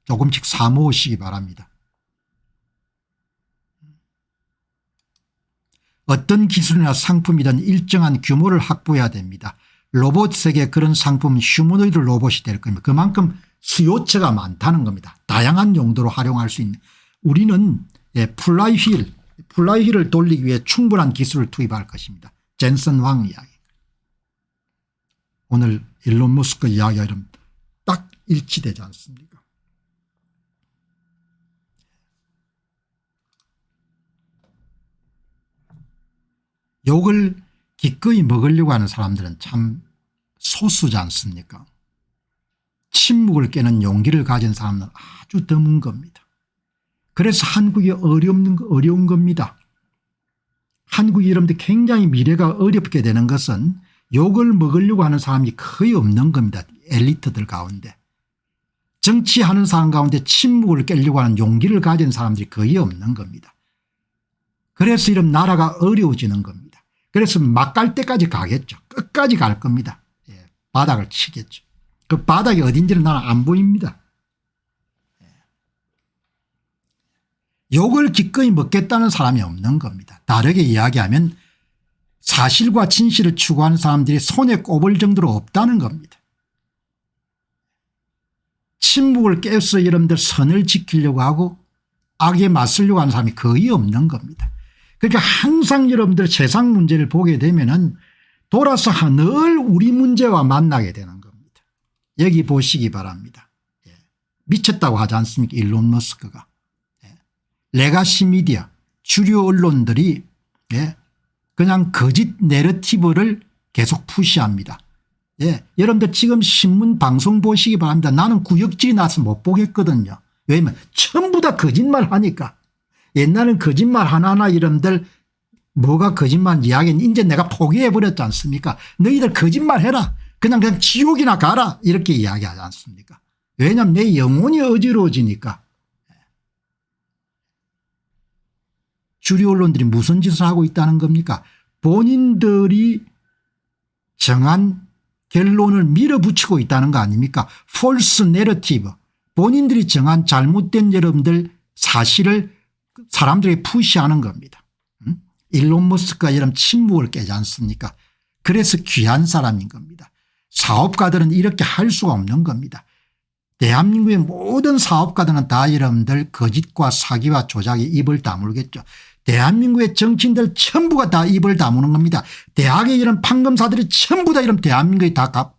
조금씩 사모으시기 바랍니다. 어떤 기술이나 상품이든 일정한 규모를 확보해야 됩니다. 로봇 세계 그런 상품은 휴머노이드 로봇이 될 겁니다. 그만큼 수요처가 많다는 겁니다. 다양한 용도로 활용할 수 있는. 우리는 플라이휠을 돌리기 위해 충분한 기술을 투입할 것입니다. 젠슨 황 이야기. 오늘 일론 머스크 이야기가 이런 딱 일치되지 않습니까? 욕을 기꺼이 먹으려고 하는 사람들은 참 소수지 않습니까? 침묵을 깨는 용기를 가진 사람은 아주 드문 겁니다. 그래서 한국이 어려운 겁니다. 한국이 여러분들 굉장히 미래가 어렵게 되는 것은 욕을 먹으려고 하는 사람이 거의 없는 겁니다. 엘리트들 가운데. 정치하는 사람 가운데 침묵을 깨려고 하는 용기를 가진 사람들이 거의 없는 겁니다. 그래서 이런 나라가 어려워지는 겁니다. 그래서 막 갈 때까지 가겠죠. 끝까지 갈 겁니다. 바닥을 치겠죠. 그 바닥이 어딘지는 나는 안 보입니다. 욕을 기꺼이 먹겠다는 사람이 없는 겁니다. 다르게 이야기하면 사실과 진실을 추구하는 사람들이 손에 꼽을 정도로 없다는 겁니다. 침묵을 깨서 여러분들 선을 지키려고 하고 악에 맞서려고 하는 사람이 거의 없는 겁니다. 그러니까 항상 여러분들 세상 문제를 보게 되면은 돌아서 늘 우리 문제와 만나게 되는 겁니다. 여기 보시기 바랍니다. 미쳤다고 하지 않습니까? 일론 머스크가. 레가시 미디어 주류 언론들이 그냥 거짓 내러티브를 계속 푸시합니다. 여러분들 지금 신문 방송 보시기 바랍니다. 나는 구역질이 나서 못 보겠거든요. 왜냐하면 전부 다 거짓말 하니까. 옛날엔 거짓말 하나하나 여러분들 뭐가 거짓말 이야기는 이제 내가 포기해버렸지 않습니까? 너희들 거짓말 해라. 그냥 지옥이나 가라. 이렇게 이야기하지 않습니까? 왜냐하면 내 영혼이 어지러워지니까. 주류 언론들이 무슨 짓을 하고 있다는 겁니까? 본인들이 정한 결론을 밀어붙이고 있다는 거 아닙니까? 폴스 내러티브. 본인들이 정한 잘못된 여러분들 사실을 사람들에게 푸시하는 겁니다. 일론 머스크가 이런 침묵을 깨지 않습니까? 그래서 귀한 사람인 겁니다. 사업가들은 이렇게 할 수가 없는 겁니다. 대한민국의 모든 사업가들은 다 여러분들 거짓과 사기와 조작에 입을 다물겠죠. 대한민국의 정치인들 전부가 다 입을 다무는 겁니다. 대학의 이런 판검사들이 전부 다 이런 대한민국에 다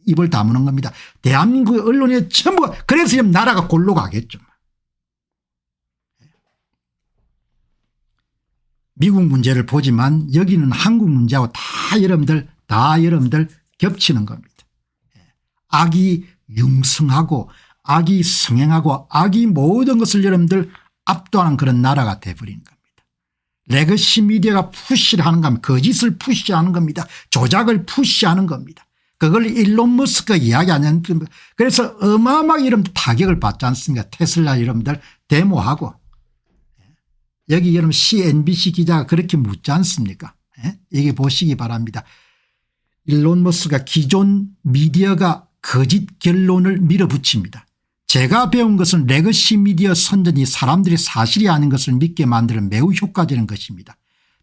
입을 다무는 겁니다. 대한민국의 언론이 전부가 그래서 이런 나라가 골로 가겠죠. 미국 문제를 보지만 여기는 한국 문제하고 다 여러분들 겹치는 겁니다. 악이 융성하고 악이 성행하고 악이 모든 것을 여러분들 압도하는 그런 나라가 돼버린 겁니다. 레거시 미디어가 푸시를 하는 겁니다. 거짓을 푸시하는 겁니다. 조작을 푸시하는 겁니다. 그걸 일론 머스크가 이야기하는 그래서 어마어마하게 이런 타격을 받지 않습니까? 테슬라 여러분들 데모하고. 여기 여러분 CNBC 기자가 그렇게 묻지 않습니까? 여기 보시기 바랍니다. 일론 머스크가 기존 미디어가 거짓 결론을 밀어붙입니다. 제가 배운 것은 레거시 미디어 선전이 사람들이 사실이 아닌 것을 믿게 만드는 매우 효과적인 것입니다.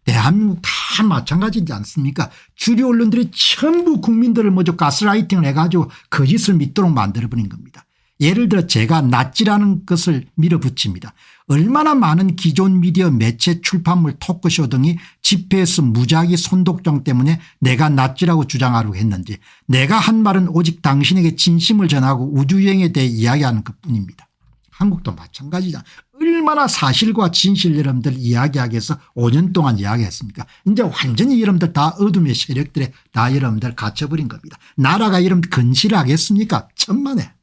대한민국 다 마찬가지지 않습니까? 주류 언론들이 전부 국민들을 먼저 가스라이팅을 해가지고 거짓을 믿도록 만들어버린 겁니다. 예를 들어 제가 낫지라는 것을 밀어붙입니다. 얼마나 많은 기존 미디어 매체 출판물 토크쇼 등이 집회에서 무작위 손독정 때문에 내가 낫지라고 주장하려고 했는지 내가 한 말은 오직 당신에게 진심을 전하고 우주여행에 대해 이야기하는 것뿐입니다. 한국도 마찬가지다. 얼마나 사실과 진실 여러분들 이야기하기 위해서 5년 동안 이야기했습니까. 이제 완전히 여러분들 다 어둠의 세력들에 다 여러분들 갇혀버린 겁니다. 나라가 여러분들 건실하겠습니까. 천만에.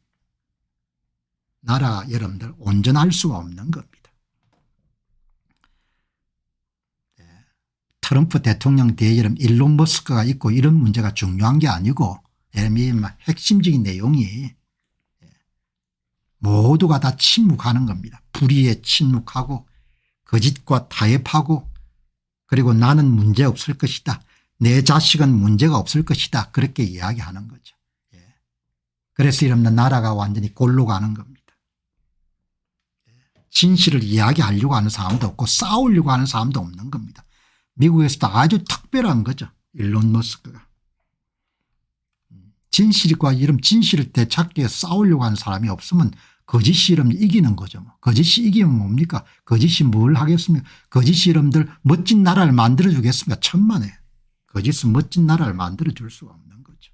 나라가 여러분들 온전할 수가 없는 겁니다. 트럼프 대통령 뒤에 여러분 일론 머스크가 있고 이런 문제가 중요한 게 아니고 핵심적인 내용이 모두가 다 침묵하는 겁니다. 불의에 침묵하고 거짓과 타협하고 그리고 나는 문제 없을 것이다. 내 자식은 문제가 없을 것이다. 그렇게 이야기하는 거죠. 그래서 이러면 나라가 완전히 골로 가는 겁니다. 진실을 이야기하려고 하는 사람도 없고 싸우려고 하는 사람도 없는 겁니다. 미국에서도 아주 특별한 거죠. 일론 머스크가. 진실과 이런 진실을 되찾기 위해서 싸우려고 하는 사람이 없으면 거짓이 여러분들 이기는 거죠. 거짓이 이기면 뭡니까? 거짓이 뭘 하겠습니까? 거짓이 여러분들 멋진 나라를 만들어 주겠습니까? 천만에. 거짓은 멋진 나라를 만들어 줄 수가 없는 거죠.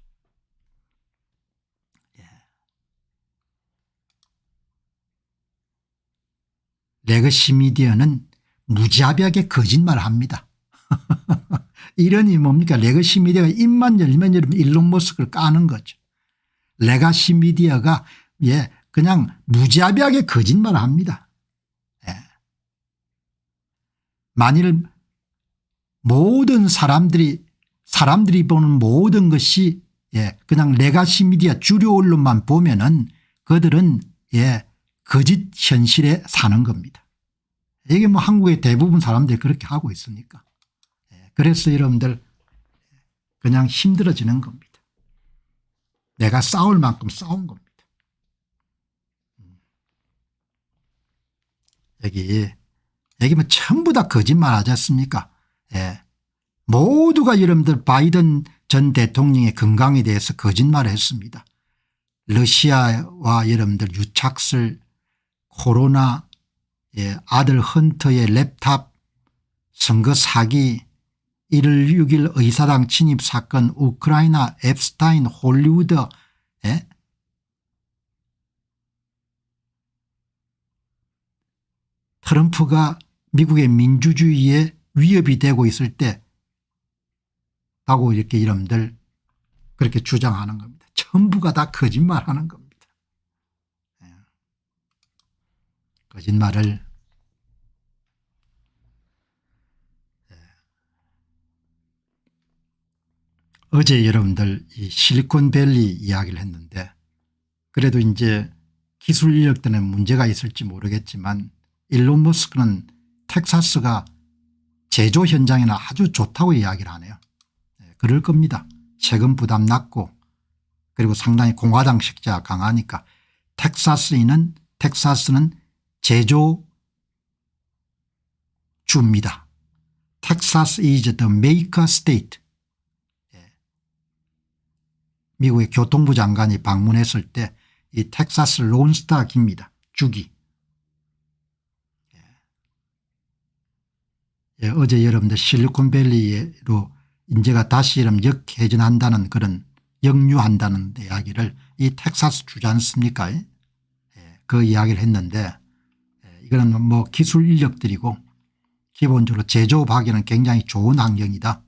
레거시 미디어는 무자비하게 거짓말을 합니다. 이러니 뭡니까? 레거시 미디어가 입만 열면 여러분 일론 머스크를 까는 거죠. 레거시 미디어가 그냥 무자비하게 거짓말을 합니다. 만일 모든 사람들이 보는 모든 것이 그냥 레거시 미디어 주류 언론만 보면은 그들은 거짓 현실에 사는 겁니다. 이게 뭐 한국의 대부분 사람들이 그렇게 하고 있으니까. 그래서 여러분들 그냥 힘들어지는 겁니다. 내가 싸울 만큼 싸운 겁니다. 여기 뭐 전부 다 거짓말 하지 않습니까? 모두가 여러분들 바이든 전 대통령의 건강에 대해서 거짓말을 했습니다. 러시아와 여러분들 유착설, 코로나, 아들 헌터의 랩탑, 선거 사기, 1월 6일 의사당 침입 사건, 우크라이나, 앱스타인, 홀리우드, 트럼프가 미국의 민주주의에 위협이 되고 있을 때 하고 이렇게 여러분들 그렇게 주장하는 겁니다. 전부가 다 거짓말하는 겁니다. 거짓말을 어제 여러분들 이 실리콘밸리 이야기를 했는데 그래도 이제 기술 인력 때문에 문제가 있을지 모르겠지만 일론 머스크는 텍사스가 제조 현장에는 아주 좋다고 이야기를 하네요. 그럴 겁니다. 세금 부담 낮고 그리고 상당히 공화당 색채가 강하니까 텍사스는 제조주입니다. 텍사스 is the maker state. 미국의 교통부 장관이 방문했을 때 이 텍사스 론스타 기입니다. 주기. 어제 여러분들 실리콘밸리로 인제가 다시 역회전한다는 그런 역류한다는 이야기를 이 텍사스 주지 않습니까? 그 이야기를 했는데 이거는 뭐 기술 인력들이고 기본적으로 제조업하기는 굉장히 좋은 환경이다.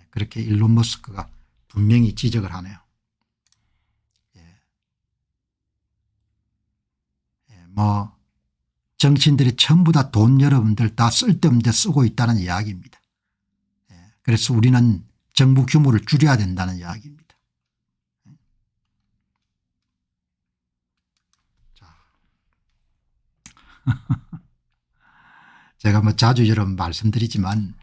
그렇게 일론 머스크가 분명히 지적을 하네요. 뭐 정치인들이 전부 다 돈 여러분들 다 쓸데없는 데 쓰고 있다는 이야기입니다. 그래서 우리는 정부 규모를 줄여야 된다는 이야기입니다. 제가 뭐 자주 여러분 말씀드리지만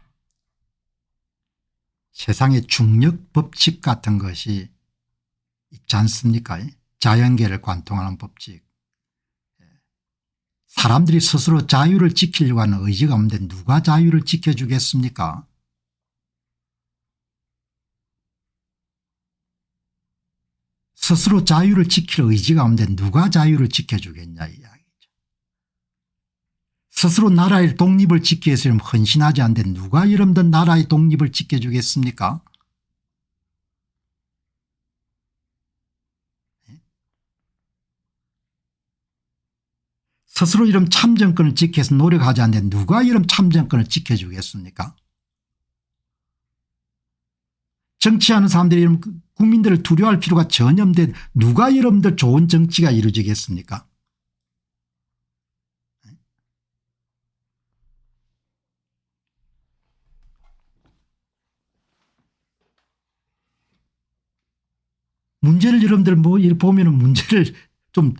세상에 중력 법칙 같은 것이 있지 않습니까? 자연계를 관통하는 법칙. 사람들이 스스로 자유를 지키려고 하는 의지가 없는데 누가 자유를 지켜주겠습니까? 스스로 자유를 지킬 의지가 없는데 누가 자유를 지켜주겠냐 이 이야기죠. 스스로 나라의 독립을 지키기 위해서 헌신하지 않는데 누가 여러분들 나라의 독립을 지켜주겠습니까? 스스로 이런 참정권을 지키기 위해서 노력하지 않는데 누가 이런 참정권을 지켜주겠습니까? 정치하는 사람들이 이런 국민들을 두려워할 필요가 전혀 없는데 누가 여러분들 좋은 정치가 이루어지겠습니까? 문제를 여러분들 뭐 보면은 문제를 좀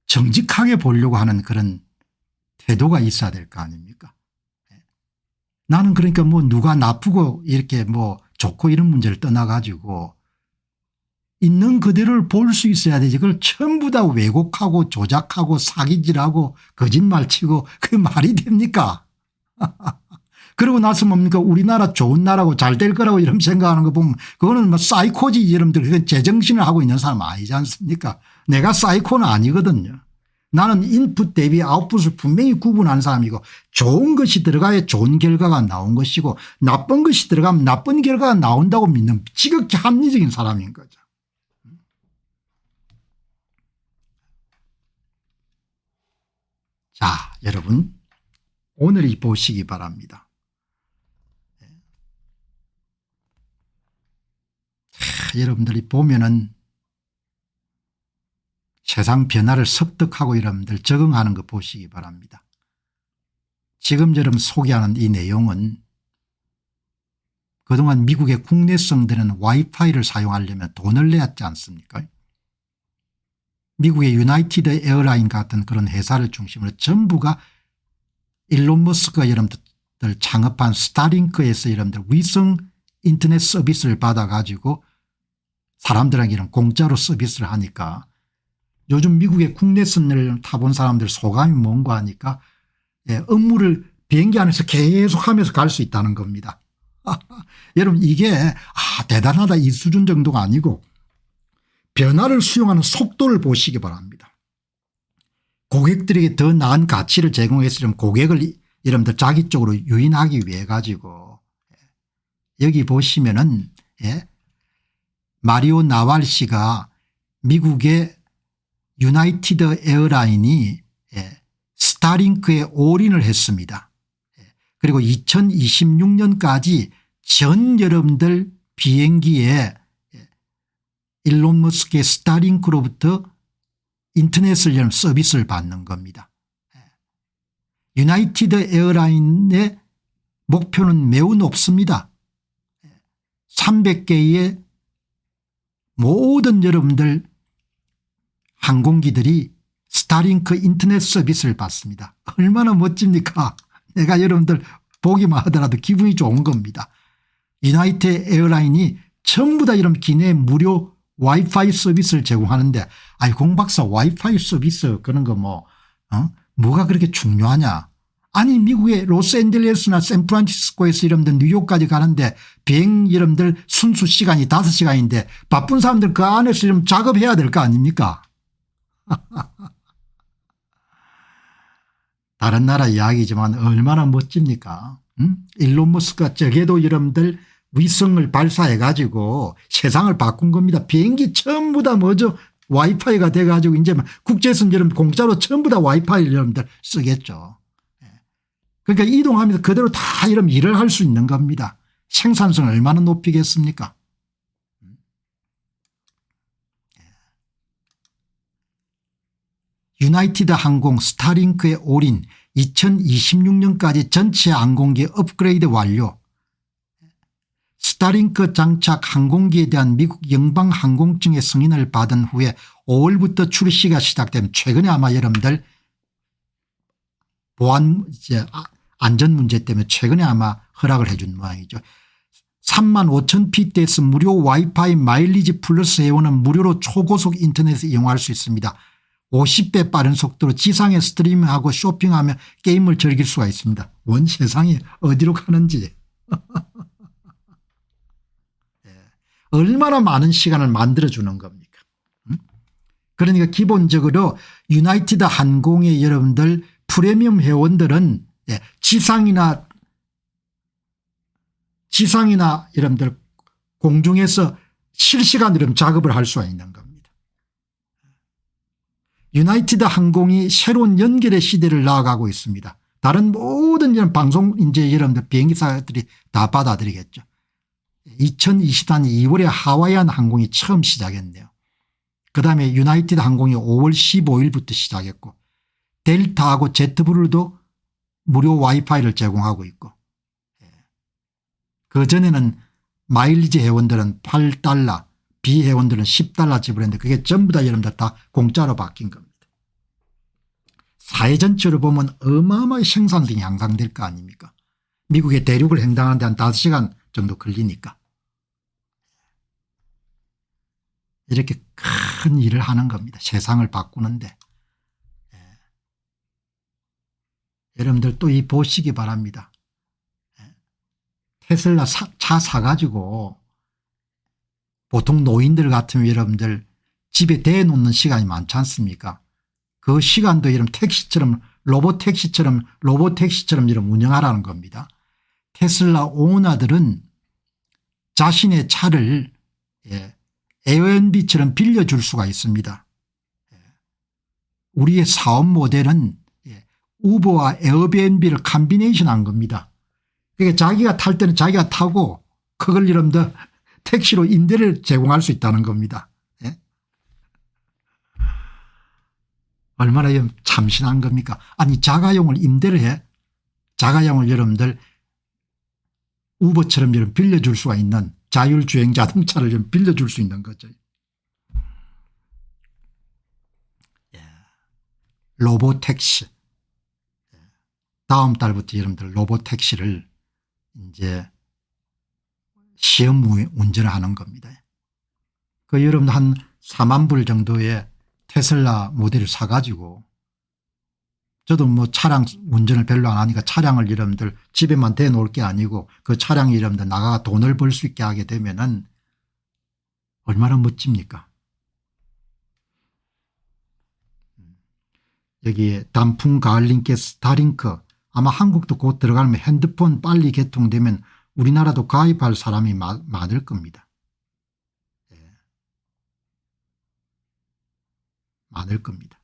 정직하게 보려고 하는 그런 태도가 있어야 될 거 아닙니까? 나는 그러니까 뭐 누가 나쁘고 이렇게 뭐 좋고 이런 문제를 떠나가지고 있는 그대로를 볼 수 있어야 되지. 그걸 전부 다 왜곡하고 조작하고 사기질하고 거짓말치고 그게 말이 됩니까? 그러고 나서 뭡니까 우리나라 좋은 나라고 잘 될 거라고 이런 생각하는 거 보면 그거는 뭐 사이코지 여러분들 그건 제정신을 하고 있는 사람 아니지 않습니까? 내가 사이코는 아니거든요. 나는 인풋 대비 아웃풋을 분명히 구분하는 사람이고 좋은 것이 들어가야 좋은 결과가 나온 것이고 나쁜 것이 들어가면 나쁜 결과가 나온다고 믿는 지극히 합리적인 사람인 거죠. 자, 여러분 오늘이 보시기 바랍니다. 여러분들이 보면은 세상 변화를 습득하고 여러분들 적응하는 거 보시기 바랍니다. 지금 여러분 소개하는 이 내용은 그동안 미국의 국내성들은 와이파이를 사용하려면 돈을 내야 하지 않습니까? 미국의 유나이티드 에어라인 같은 그런 회사를 중심으로 전부가 일론 머스크가 여러분들 창업한 스타링크에서 여러분들 위성 인터넷 서비스를 받아 가지고 사람들에게는 공짜로 서비스를 하니까 요즘 미국의 국내선을 타본 사람들 소감이 뭔가 하니까 업무를 비행기 안에서 계속 하면서 갈 수 있다는 겁니다. 여러분 이게 대단하다 이 수준 정도가 아니고 변화를 수용하는 속도를 보시기 바랍니다. 고객들에게 더 나은 가치를 제공해서 고객을 여러분들 자기 쪽으로 유인하기 위해 가지고 여기 보시면은 마리오 나왈 씨가 미국의 유나이티드 에어라인이 스타링크에 올인을 했습니다. 그리고 2026년까지 전 여러분들 비행기에 일론 머스크의 스타링크로부터 인터넷을 서비스를 받는 겁니다. 유나이티드 에어라인의 목표는 매우 높습니다. 300개의 모든 여러분들 항공기들이 스타링크 인터넷 서비스를 받습니다. 얼마나 멋집니까? 내가 여러분들 보기만 하더라도 기분이 좋은 겁니다. 유나이티드 에어라인이 전부 다 이런 기내 무료 와이파이 서비스를 제공하는데 공박사 와이파이 서비스 그런 거 뭐가 그렇게 중요하냐. 아니 미국의 로스앤젤레스나 샌프란시스코에서 여러분들 뉴욕까지 가는데 비행 여러분들 순수 시간이 5시간인데 바쁜 사람들 그 안에서 좀 작업해야 될 거 아닙니까? 다른 나라 이야기지만 얼마나 멋집니까? 일론 머스크가 저게도 여러분들 위성을 발사해 가지고 세상을 바꾼 겁니다. 비행기 전부 다 와이파이가 돼 가지고 이제 국제선 여러분 공짜로 전부 다 와이파이를 여러분들 쓰겠죠. 그러니까 이동하면서 그대로 다 이런 일을 할 수 있는 겁니다. 생산성을 얼마나 높이겠습니까? 유나이티드 항공 스타링크에 올인 2026년까지 전체 항공기 업그레이드 완료. 스타링크 장착 항공기에 대한 미국 연방항공청의 승인을 받은 후에 5월부터 출시가 시작되면 최근에 아마 여러분들 보안 안전 문제 때문에 최근에 아마 허락을 해 준 모양이죠. 35,000pts 무료 와이파이 마일리지 플러스 회원은 무료로 초고속 인터넷을 이용할 수 있습니다. 50배 빠른 속도로 지상에 스트리밍하고 쇼핑하며 게임을 즐길 수가 있습니다. 원 세상이 어디로 가는지. 얼마나 많은 시간을 만들어주는 겁니까? 그러니까 기본적으로 유나이티드 항공의 여러분들 프리미엄 회원들은 지상이나 여러분들 공중에서 실시간으로 작업을 할 수가 있는 겁니다. 유나이티드 항공이 새로운 연결의 시대를 나아가고 있습니다. 다른 모든 이런 방송 이제 여러분들 비행기사들이 다 받아들이겠죠. 2024년 2월에 하와이안 항공이 처음 시작했네요. 그다음에 유나이티드 항공이 5월 15일부터 시작했고 델타하고 제트블루도 무료 와이파이를 제공하고 있고 그전에는 마일리지 회원들은 $8 비회원들은 $10 지불했는데 그게 전부 다 여러분들 다 공짜로 바뀐 겁니다. 사회 전체로 보면 어마어마하게 생산성이 향상될 거 아닙니까? 미국의 대륙을 횡단하는데 한 5시간 정도 걸리니까 이렇게 큰 일을 하는 겁니다. 세상을 바꾸는데. 여러분들 또 이 보시기 바랍니다. 테슬라 차 사가지고 보통 노인들 같으면 여러분들 집에 대놓는 시간이 많지 않습니까? 그 시간도 이런 택시처럼 로봇 택시처럼 이런 운영하라는 겁니다. 테슬라 오너들은 자신의 차를 에어비처럼 빌려줄 수가 있습니다. 우리의 사업 모델은 우버와 에어비앤비를 컴비네이션한 겁니다. 그러니까 자기가 탈 때는 자기가 타고 그걸 여러분들 택시로 임대를 제공할 수 있다는 겁니다. 얼마나 참신한 겁니까? 아니 자가용을 임대를 해 자가용을 여러분들 우버처럼 여러분 빌려줄 수가 있는 자율주행 자동차를 좀 빌려줄 수 있는 거죠. 로봇택시 다음 달부터 여러분들 로봇택시를 이제 시험 운전을 하는 겁니다. 그 여러분 한 4만 불 정도의 테슬라 모델을 사가지고 저도 뭐 차량 운전을 별로 안 하니까 차량을 여러분들 집에만 대놓을 게 아니고 그 차량이 여러분들 나가 돈을 벌 수 있게 하게 되면은 얼마나 멋집니까? 여기에 단풍 가을님께서 다링크 아마 한국도 곧 들어가면 핸드폰 빨리 개통되면 우리나라도 가입할 사람이 많을 겁니다. 많을 겁니다.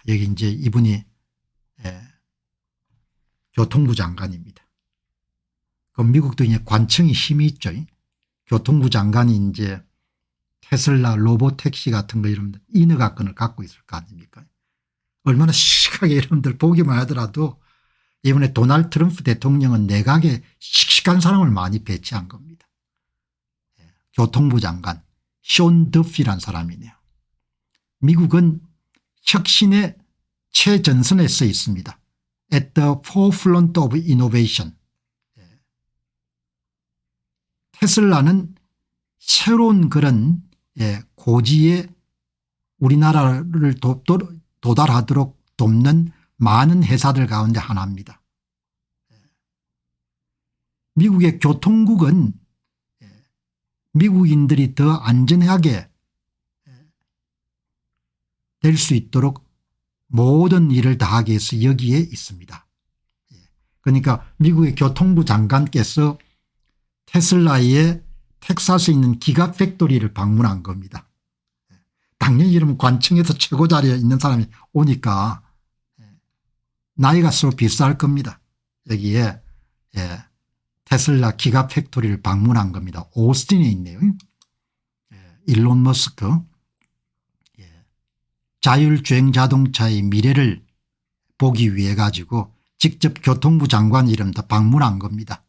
여기 이제 이분이 교통부 장관입니다. 그럼 미국도 이제 관청이 힘이 있죠. 교통부 장관이 이제 테슬라 로봇 택시 같은 거 여러분들 인허가권을 갖고 있을 거 아닙니까? 얼마나 씩씩하게 여러분들 보기만 하더라도 이번에 도널드 트럼프 대통령은 내각에 씩씩한 사람을 많이 배치한 겁니다. 교통부 장관 숀 더피란 사람이네요. 미국은 혁신의 최전선에 서 있습니다. At the forefront of innovation. 테슬라는 새로운 그런 고지에 우리나라를 도달하도록 돕는 많은 회사들 가운데 하나입니다. 미국의 교통국은 미국인들이 더 안전하게 될 수 있도록 모든 일을 다하기 위해서 여기에 있습니다. 그러니까 미국의 교통부 장관께서 테슬라의 텍사스에 있는 기가 팩토리를 방문한 겁니다. 당연히 이러면 관청에서 최고 자리에 있는 사람이 오니까 나이가 서로 비쌀 겁니다. 여기에 테슬라 기가 팩토리를 방문한 겁니다. 오스틴에 있네요. 일론 머스크 자율주행 자동차의 미래를 보기 위해 가지고 직접 교통부 장관 이름도 방문한 겁니다.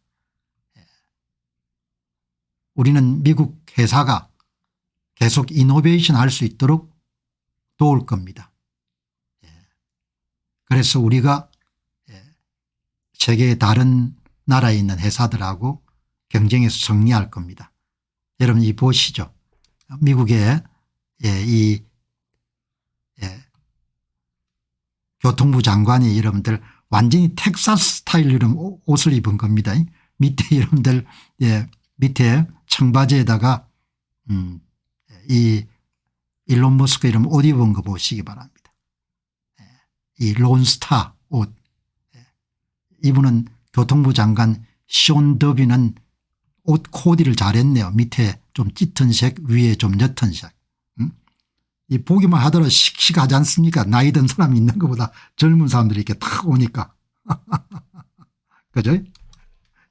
우리는 미국 회사가 계속 이노베이션 할 수 있도록 도울 겁니다. 그래서 우리가 세계의 다른 나라에 있는 회사들하고 경쟁해서 승리할 겁니다. 여러분 이 보시죠. 미국의 이 교통부 장관이 여러분들 완전히 텍사스 스타일 이런 옷을 입은 겁니다. 밑에 여러분들 밑에 청바지에다가 이 일론 머스크 이름 옷 입은 거 보시기 바랍니다. 이 론스타 옷. 이분은 교통부 장관 숀 더비는 옷 코디를 잘했네요. 밑에 좀 짙은 색 위에 좀 옅은 색. 이 보기만 하더라도 씩씩하지 않습니까? 나이 든 사람이 있는 것보다 젊은 사람들이 이렇게 탁 오니까. 그죠?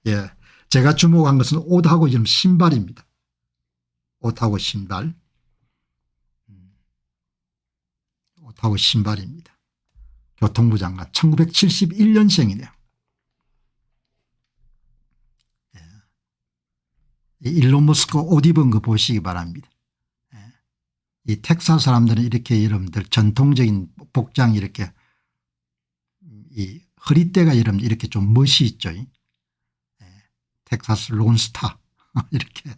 예. 제가 주목한 것은 옷하고 지금 신발입니다. 옷하고 신발. 옷하고 신발입니다. 교통부 장관 1971년생이네요. 예. 일론 머스크 옷 입은 거 보시기 바랍니다. 이 텍사스 사람들은 이렇게 여러분들 전통적인 복장 이렇게 이 허리대가 여러분 이렇게 좀 멋이 있죠. 텍사스 론스타 이렇게.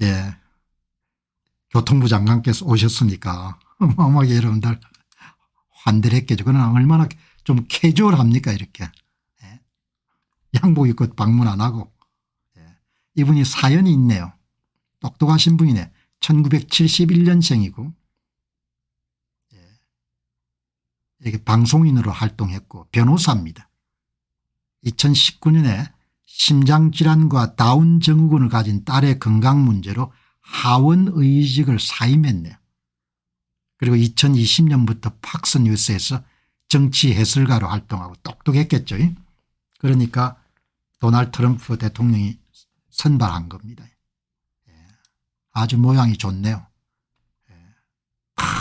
예. 교통부 장관께서 오셨으니까 어마어마하게 여러분들 환대를 했겠죠. 그러나 얼마나 좀 캐주얼합니까 이렇게. 예. 양복 입고 방문 안 하고. 예. 이분이 사연이 있네요. 똑똑하신 분이네. 1971년생이고 이렇게 방송인으로 활동했고 변호사입니다. 2019년에 심장질환과 다운 증후군을 가진 딸의 건강 문제로 하원의직을 사임했네요. 그리고 2020년부터 팍스뉴스에서 정치 해설가로 활동하고 똑똑했겠죠. 그러니까 도널드 트럼프 대통령이 선발한 겁니다. 아주 모양이 좋네요.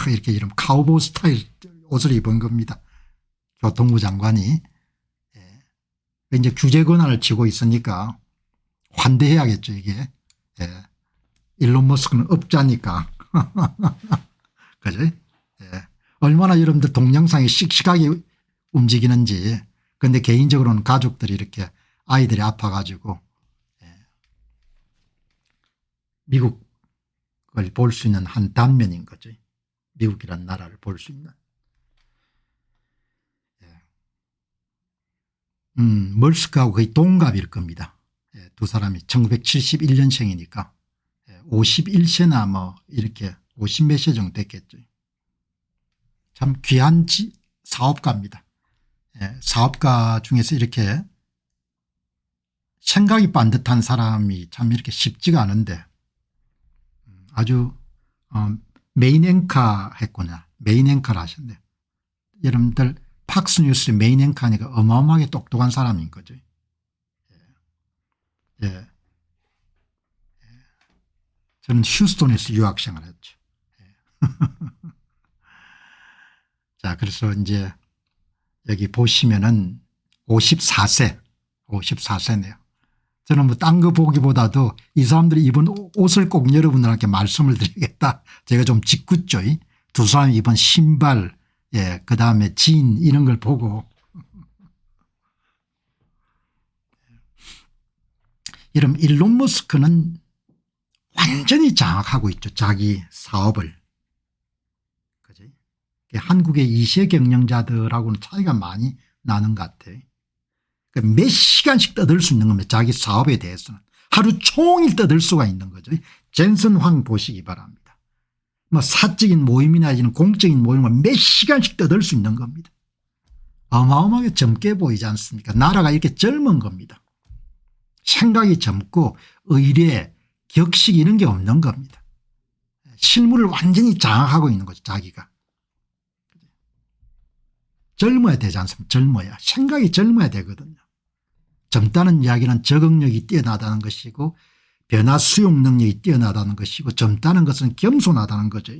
이렇게 이런 카우보이 스타일 옷을 입은 겁니다. 교통부 장관이. 이제 규제 권한을 쥐고 있으니까 환대해야겠죠 이게. 일론 머스크는 업자니까. 그죠? 얼마나 여러분들 동영상이 씩씩하게 움직이는지. 그런데 개인적으로는 가족들이 이렇게 아이들이 아파가지고 미국을 볼 수 있는 한 단면인 거죠. 미국이라는 나라를 볼 수 있는. 머스크하고 거의 동갑일 겁니다. 두 사람이 1971년생이니까 51세나 뭐 이렇게 50몇 세 정도 됐겠죠. 참 귀한 사업가입니다. 사업가 중에서 이렇게 생각이 반듯한 사람이 참 이렇게 쉽지가 않은데 아주 메인 앵커 했구나. 메인 앵커를 하셨네요. 여러분들 팍스뉴스 메인 앵커니까 어마어마하게 똑똑한 사람인 거죠. 저는 휴스턴에서 유학생활을 했죠. 자, 그래서 이제 여기 보시면은 54세네요. 저는 뭐 딴 거 보기보다도 이 사람들이 입은 옷을 꼭 여러분들한테 말씀을 드리겠다. 제가 좀 짓궂죠. 두 사람이 입은 신발, 그다음에 진 이런 걸 보고 이런 일론 머스크는 완전히 장악하고 있죠. 자기 사업을. 그죠? 한국의 이세 경영자들하고는 차이가 많이 나는 것 같아요. 몇 시간씩 떠들 수 있는 겁니다. 자기 사업에 대해서는. 하루 종일 떠들 수가 있는 거죠. 젠슨 황 보시기 바랍니다. 뭐 사적인 모임이나 이런 공적인 모임은 몇 시간씩 떠들 수 있는 겁니다. 어마어마하게 젊게 보이지 않습니까? 나라가 이렇게 젊은 겁니다. 생각이 젊고 의례, 격식 이런 게 없는 겁니다. 실무를 완전히 장악하고 있는 거죠. 자기가. 젊어야 되지 않습니까? 젊어야. 생각이 젊어야 되거든요. 젊다는 이야기는 적응력이 뛰어나다는 것이고 변화 수용 능력이 뛰어나다는 것이고 젊다는 것은 겸손하다는 거죠.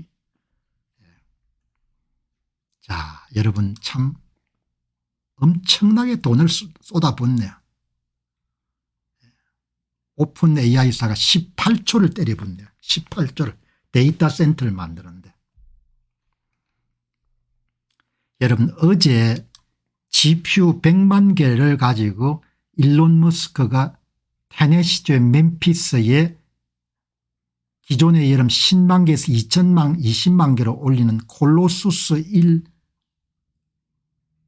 자, 여러분 참 엄청나게 돈을 쏟아붓네요. 오픈 AI사가 18조를 때려붓네요. 18조를. 데이터 센터를 만드는데. 여러분 어제 GPU 100만 개를 가지고 일론 머스크가 테네시주의 멤피스에 기존의 여름 10만 개에서 20만 개로 올리는 콜로수스 1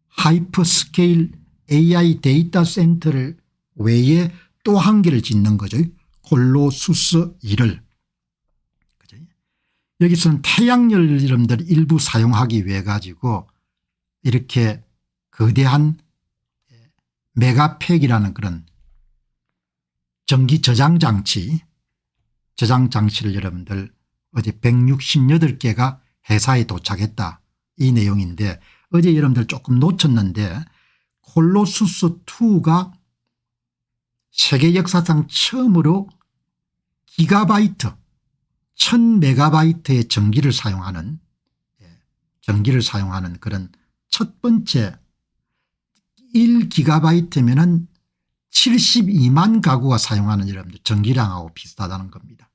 하이퍼스케일 AI 데이터 센터를 외에 또 한 개를 짓는 거죠. 콜로수스 1을. 여기서는 태양열 여러분들 일부 사용하기 위해 가지고 이렇게 거대한 메가팩이라는 그런 전기 저장장치를 여러분들 어제 168개가 회사에 도착했다 이 내용인데, 어제 여러분들 조금 놓쳤는데 콜로수스2가 세계 역사상 처음으로 기가바이트 1000메가바이트의 전기를 사용하는 그런 첫 번째 1기가바이트면은 72만 가구가 사용하는 여러분들 전기량하고 비슷하다는 겁니다.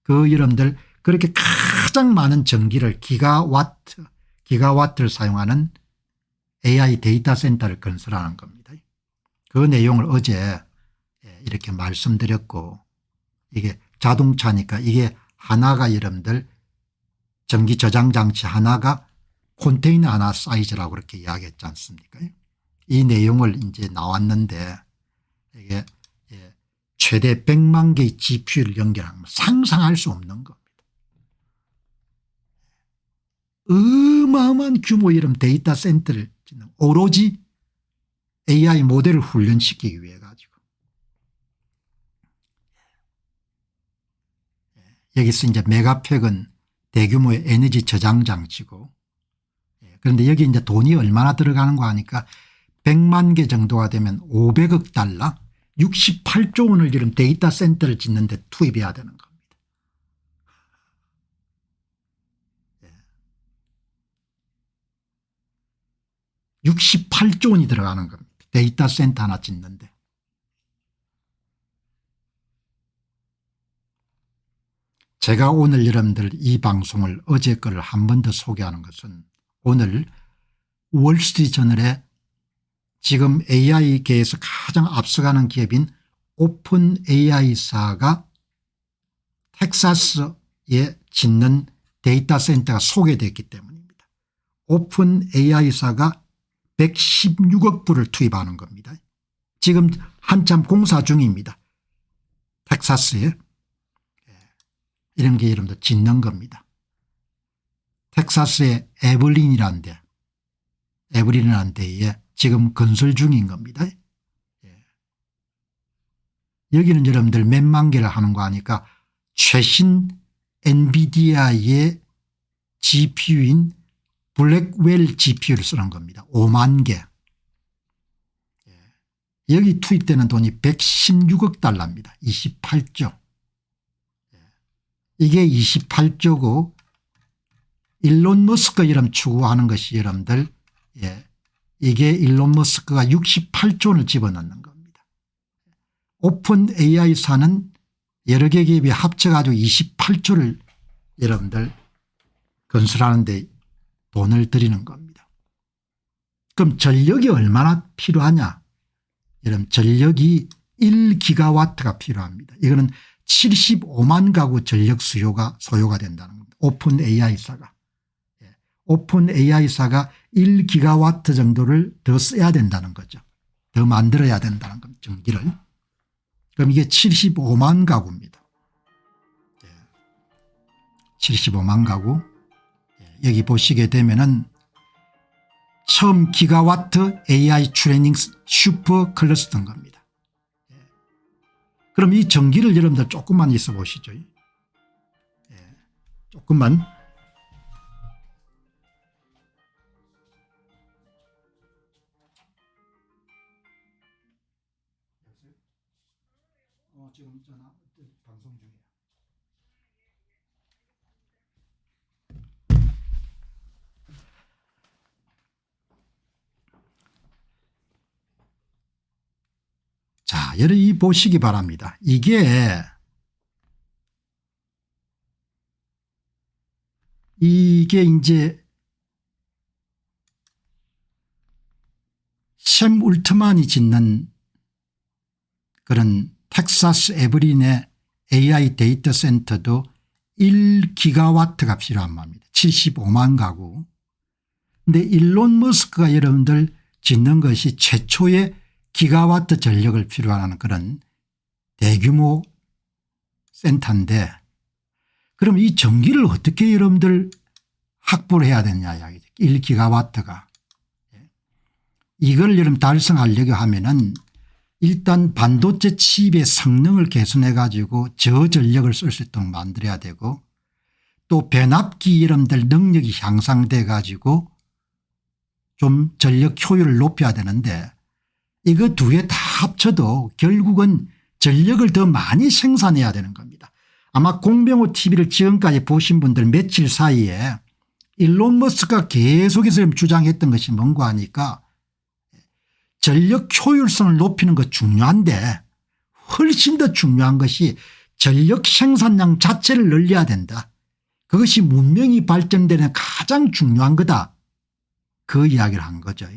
그 여러분들 그렇게 가장 많은 전기를 기가와트를 사용하는 AI 데이터 센터를 건설하는 겁니다. 그 내용을 어제 이렇게 말씀드렸고, 이게 자동차니까 이게 하나가 여러분들 전기 저장 장치 하나가 컨테이너 하나 사이즈라고 그렇게 이야기했지 않습니까? 이 내용을 이제 나왔는데 이게 최대 100만 개의 GPU를 연결하면 상상할 수 없는 겁니다. 어마어마한 규모 이런 데이터 센터를 짓는, 오로지 AI 모델을 훈련시키기 위해 가지고. 여기서 이제 메가팩은 대규모의 에너지 저장 장치고, 그런데 여기 이제 돈이 얼마나 들어가는 거 하니까 100만 개 정도가 되면 500억 달러 68조 원을 지금 데이터 센터를 짓는 데 투입해야 되는 겁니다. 68조 원이 들어가는 겁니다. 데이터 센터 하나 짓는데. 제가 오늘 여러분들 이 방송을 어제 거를 한 번 더 소개하는 것은, 오늘 월스트리트저널에 지금 AI계에서 가장 앞서가는 기업인 오픈 AI사가 텍사스에 짓는 데이터 센터가 소개됐기 때문입니다. 오픈 AI사가 116억 불을 투입하는 겁니다. 지금 한참 공사 중입니다. 텍사스에. 이런 게 여러분들 짓는 겁니다. 텍사스의 에블린이라는 데에 지금 건설 중인 겁니다. 여기는 여러분들 몇만 개를 하는 거 하니까 최신 엔비디아의 GPU인 블랙웰 GPU를 쓰는 겁니다. 5만 개. 여기 투입되는 돈이 116억 달러입니다. 28조. 이게 28조고, 일론 머스크 이름 추구하는 것이 여러분들, 이게 일론 머스크가 68조 원을 집어넣는 겁니다. 오픈 AI사는 여러 개 기업이 합쳐가지고 28조를 여러분들 건설하는 데 돈을 들이는 겁니다. 그럼 전력이 얼마나 필요하냐? 여러분 전력이 1기가와트가 필요합니다. 이거는 75만 가구 전력 소요가 된다는 겁니다. 오픈 AI사가. 오픈 AI사가 1기가와트 정도를 더 써야 된다는 거죠. 더 만들어야 된다는 겁니다. 전기를. 그럼 이게 75만 가구입니다. 75만 가구. 여기 보시게 되면은 처음 기가와트 AI 트레이닝 슈퍼 클러스터인 겁니다. 그럼 이 전기를 여러분들 조금만 있어 보시죠. 조금만. 지금 전화 방송 중이에요. 자, 여러분 보시기 바랍니다. 이게 이제 샘 울트만이 짓는 그런 텍사스 에브린의 AI 데이터 센터도 1기가와트가 필요한 겁니다. 75만 가구. 그런데 일론 머스크가 여러분들 짓는 것이 최초의 기가와트 전력을 필요로 하는 그런 대규모 센터인데, 그럼 이 전기를 어떻게 여러분들 확보를 해야 되냐. 1기가와트가. 이걸 여러분 달성하려고 하면은 일단 반도체 칩의 성능을 개선해 가지고 저전력을 쓸 수 있도록 만들어야 되고 또 변압기 여러분들 능력이 향상돼 가지고 좀 전력 효율을 높여야 되는데 이거 두 개 다 합쳐도 결국은 전력을 더 많이 생산해야 되는 겁니다. 아마 공병호 TV를 지금까지 보신 분들 며칠 사이에 일론 머스크가 계속해서 주장했던 것이 뭔가 하니까 전력 효율성을 높이는 것 중요한데 훨씬 더 중요한 것이 전력 생산량 자체를 늘려야 된다. 그것이 문명이 발전되는 가장 중요한 거다. 그 이야기를 한 거죠.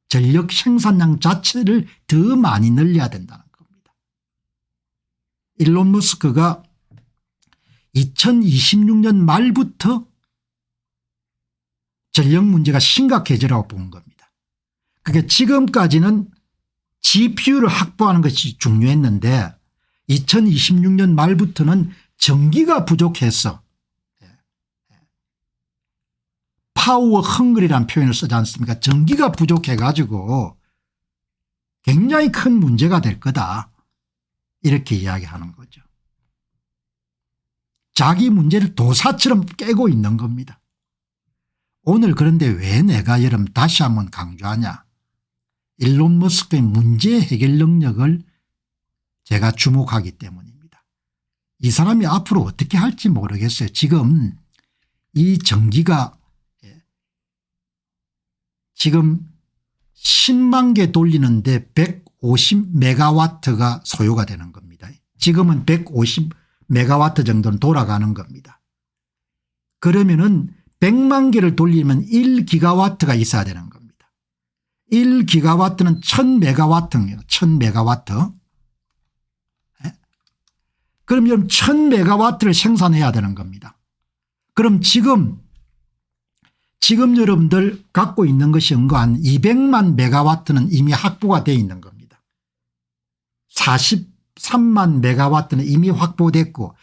전력 생산량 자체를 더 많이 늘려야 된다는 겁니다. 일론 머스크가 2026년 말부터 전력 문제가 심각해지라고 본 겁니다. 그게 지금까지는 GPU를 확보하는 것이 중요했는데 2026년 말부터는 전기가 부족해서 파워 헝그리라는 표현을 쓰지 않습니까? 전기가 부족해 가지고 굉장히 큰 문제가 될 거다. 이렇게 이야기하는 거죠. 자기 문제를 도사처럼 깨고 있는 겁니다. 오늘 그런데 왜 내가 여러분 다시 한번 강조하냐. 일론 머스크의 문제 해결 능력을 제가 주목하기 때문입니다. 이 사람이 앞으로 어떻게 할지 모르겠어요. 지금 이 전기가 지금 10만 개 돌리는데 150메가와트가 소요가 되는 겁니다. 지금은 150메가와트 정도는 돌아가는 겁니다. 그러면은 100만 개를 돌리면 1기가와트가 있어야 되는 겁니다. 1기가와트는 1000메가와트입니다. 1000메가와트. 그럼 1000메가와트를 생산해야 되는 겁니다. 그럼 지금 여러분들 갖고 있는 것이 한 200만 메가와트는 이미 확보가 되어 있는 겁니다. 43만 메가와트는 이미 확보됐고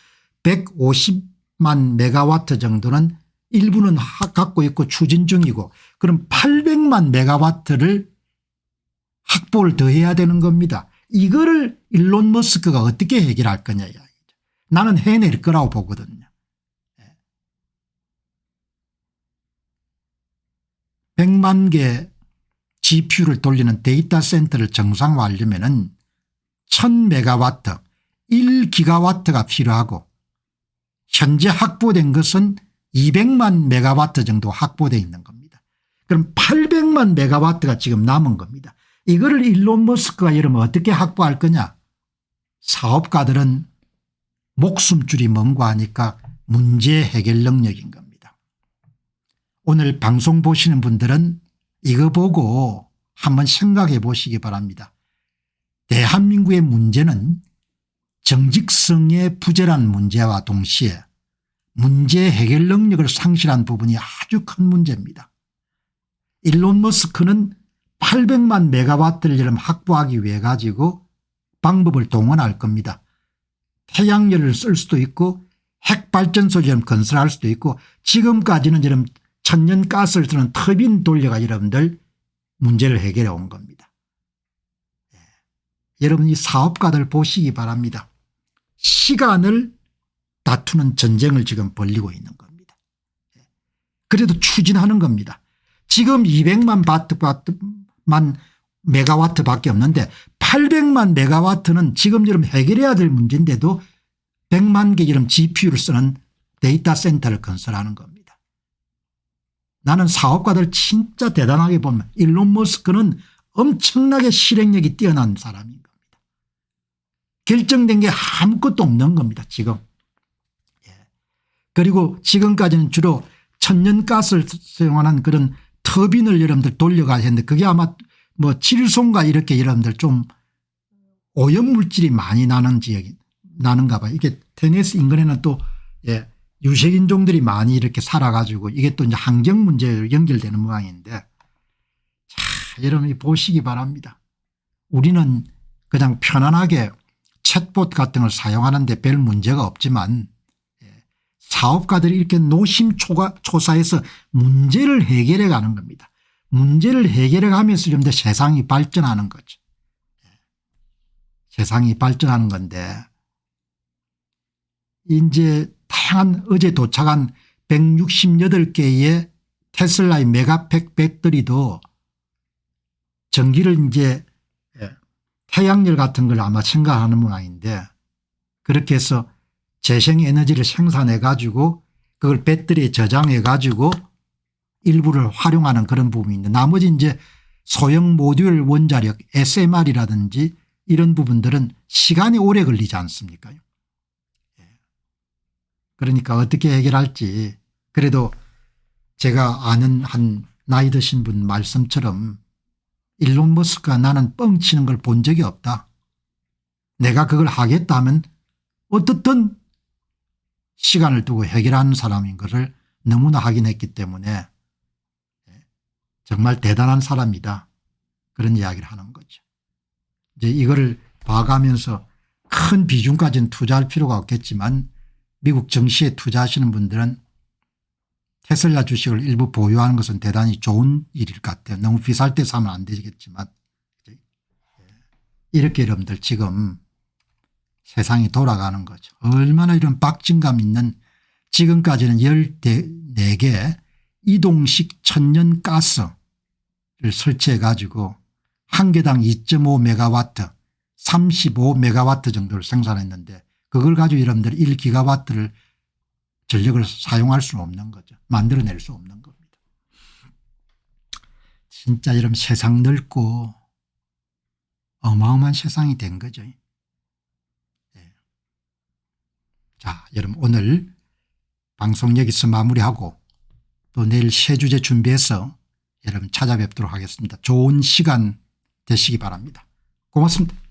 150만 메가와트 정도는 일부는 갖고 있고 추진 중이고 그럼 800만 메가와트를 확보를 더 해야 되는 겁니다. 이거를 일론 머스크가 어떻게 해결할 거냐. 나는 해낼 거라고 보거든요. 100만 개 GPU를 돌리는 데이터 센터를 정상화하려면 1000메가와트 1기가와트가 필요하고 현재 확보된 것은 200만 메가와트 정도 확보되어 있는 겁니다. 그럼 800만 메가와트가 지금 남은 겁니다. 이거를 일론 머스크가 이러면 어떻게 확보할 거냐. 사업가들은 목숨줄이 뭔가 하니까 문제 해결 능력인 겁니다. 오늘 방송 보시는 분들은 이거 보고 한번 생각해 보시기 바랍니다. 대한민국의 문제는 정직성의 부재란 문제와 동시에 문제 해결 능력을 상실한 부분이 아주 큰 문제입니다. 일론 머스크는 800만 메가와트를 확보하기 위해 가지고 방법을 동원할 겁니다. 태양열을 쓸 수도 있고 핵발전소를 건설할 수도 있고 지금까지는 천연가스를 쓰는 터빈 돌려가 여러분들 문제를 해결해 온 겁니다. 여러분 이 사업가들 보시기 바랍니다. 시간을 다투는 전쟁을 지금 벌이고 있는 겁니다. 그래도 추진하는 겁니다. 지금 200만 메가와트 밖에 없는데 800만 메가와트는 지금 해결해야 될 문제인데도 100만 개 GPU를 쓰는 데이터 센터를 건설하는 겁니다. 나는 사업가들 진짜 대단하게 보면 일론 머스크는 엄청나게 실행력이 뛰어난 사람인 겁니다. 결정된 게 아무것도 없는 겁니다. 지금. 그리고 지금까지는 주로 천연가스를 사용하는 그런 터빈을 여러분들 돌려가야 했는데 그게 아마 질소인가 이렇게 여러분들 좀 오염물질이 많이 나는 지역이 나는가 봐요. 이게 테네스 인근에는 또 유색인종들이 많이 이렇게 살아가지고 이게 또 이제 환경 문제로 연결되는 모양인데 자, 여러분이 보시기 바랍니다. 우리는 그냥 편안하게 챗봇 같은 걸 사용하는데 별 문제가 없지만 사업가들이 이렇게 노심초사해서 문제를 해결해 가는 겁니다. 문제를 해결해 가면서 좀 더 세상이 발전하는 거죠. 세상이 발전하는 건데 이제 다양한 어제 도착한 168개의 테슬라의 메가팩 배터리도 전기를 이제 태양열 같은 걸 아마 생각하는 모양인데 그렇게 해서 재생에너지를 생산해 가지고 그걸 배터리에 저장해 가지고 일부를 활용하는 그런 부분인데 나머지 이제 소형 모듈 원자력 SMR이라든지 이런 부분들은 시간이 오래 걸리지 않습니까? 그러니까 어떻게 해결할지 그래도 제가 아는 한 나이 드신 분 말씀처럼 일론 머스크가 나는 뻥치는 걸 본 적이 없다. 내가 그걸 하겠다 하면 어떻든 시간을 두고 해결하는 사람인 것을 너무나 확인했기 때문에 정말 대단한 사람이다. 그런 이야기를 하는 거죠. 이제 이거를 봐가면서 큰 비중까지는 투자할 필요가 없겠지만 미국 증시에 투자하시는 분들은 테슬라 주식을 일부 보유하는 것은 대단히 좋은 일일 것 같아요. 너무 비쌀 때 사면 안 되겠지만 이렇게 여러분들 지금 세상이 돌아가는 거죠. 얼마나 이런 박진감 있는 지금까지는 14개 이동식 천연가스를 설치해 가지고 한 개당 2.5메가와트 35메가와트 정도를 생산했는데 그걸 가지고 여러분들 1기가와트를 전력을 사용할 수는 없는 거죠. 만들어낼 수 없는 겁니다. 진짜 여러분 세상 넓고 어마어마한 세상이 된 거죠. 네. 자, 여러분 오늘 방송 여기서 마무리하고 또 내일 새 주제 준비해서 여러분 찾아뵙도록 하겠습니다. 좋은 시간 되시기 바랍니다. 고맙습니다.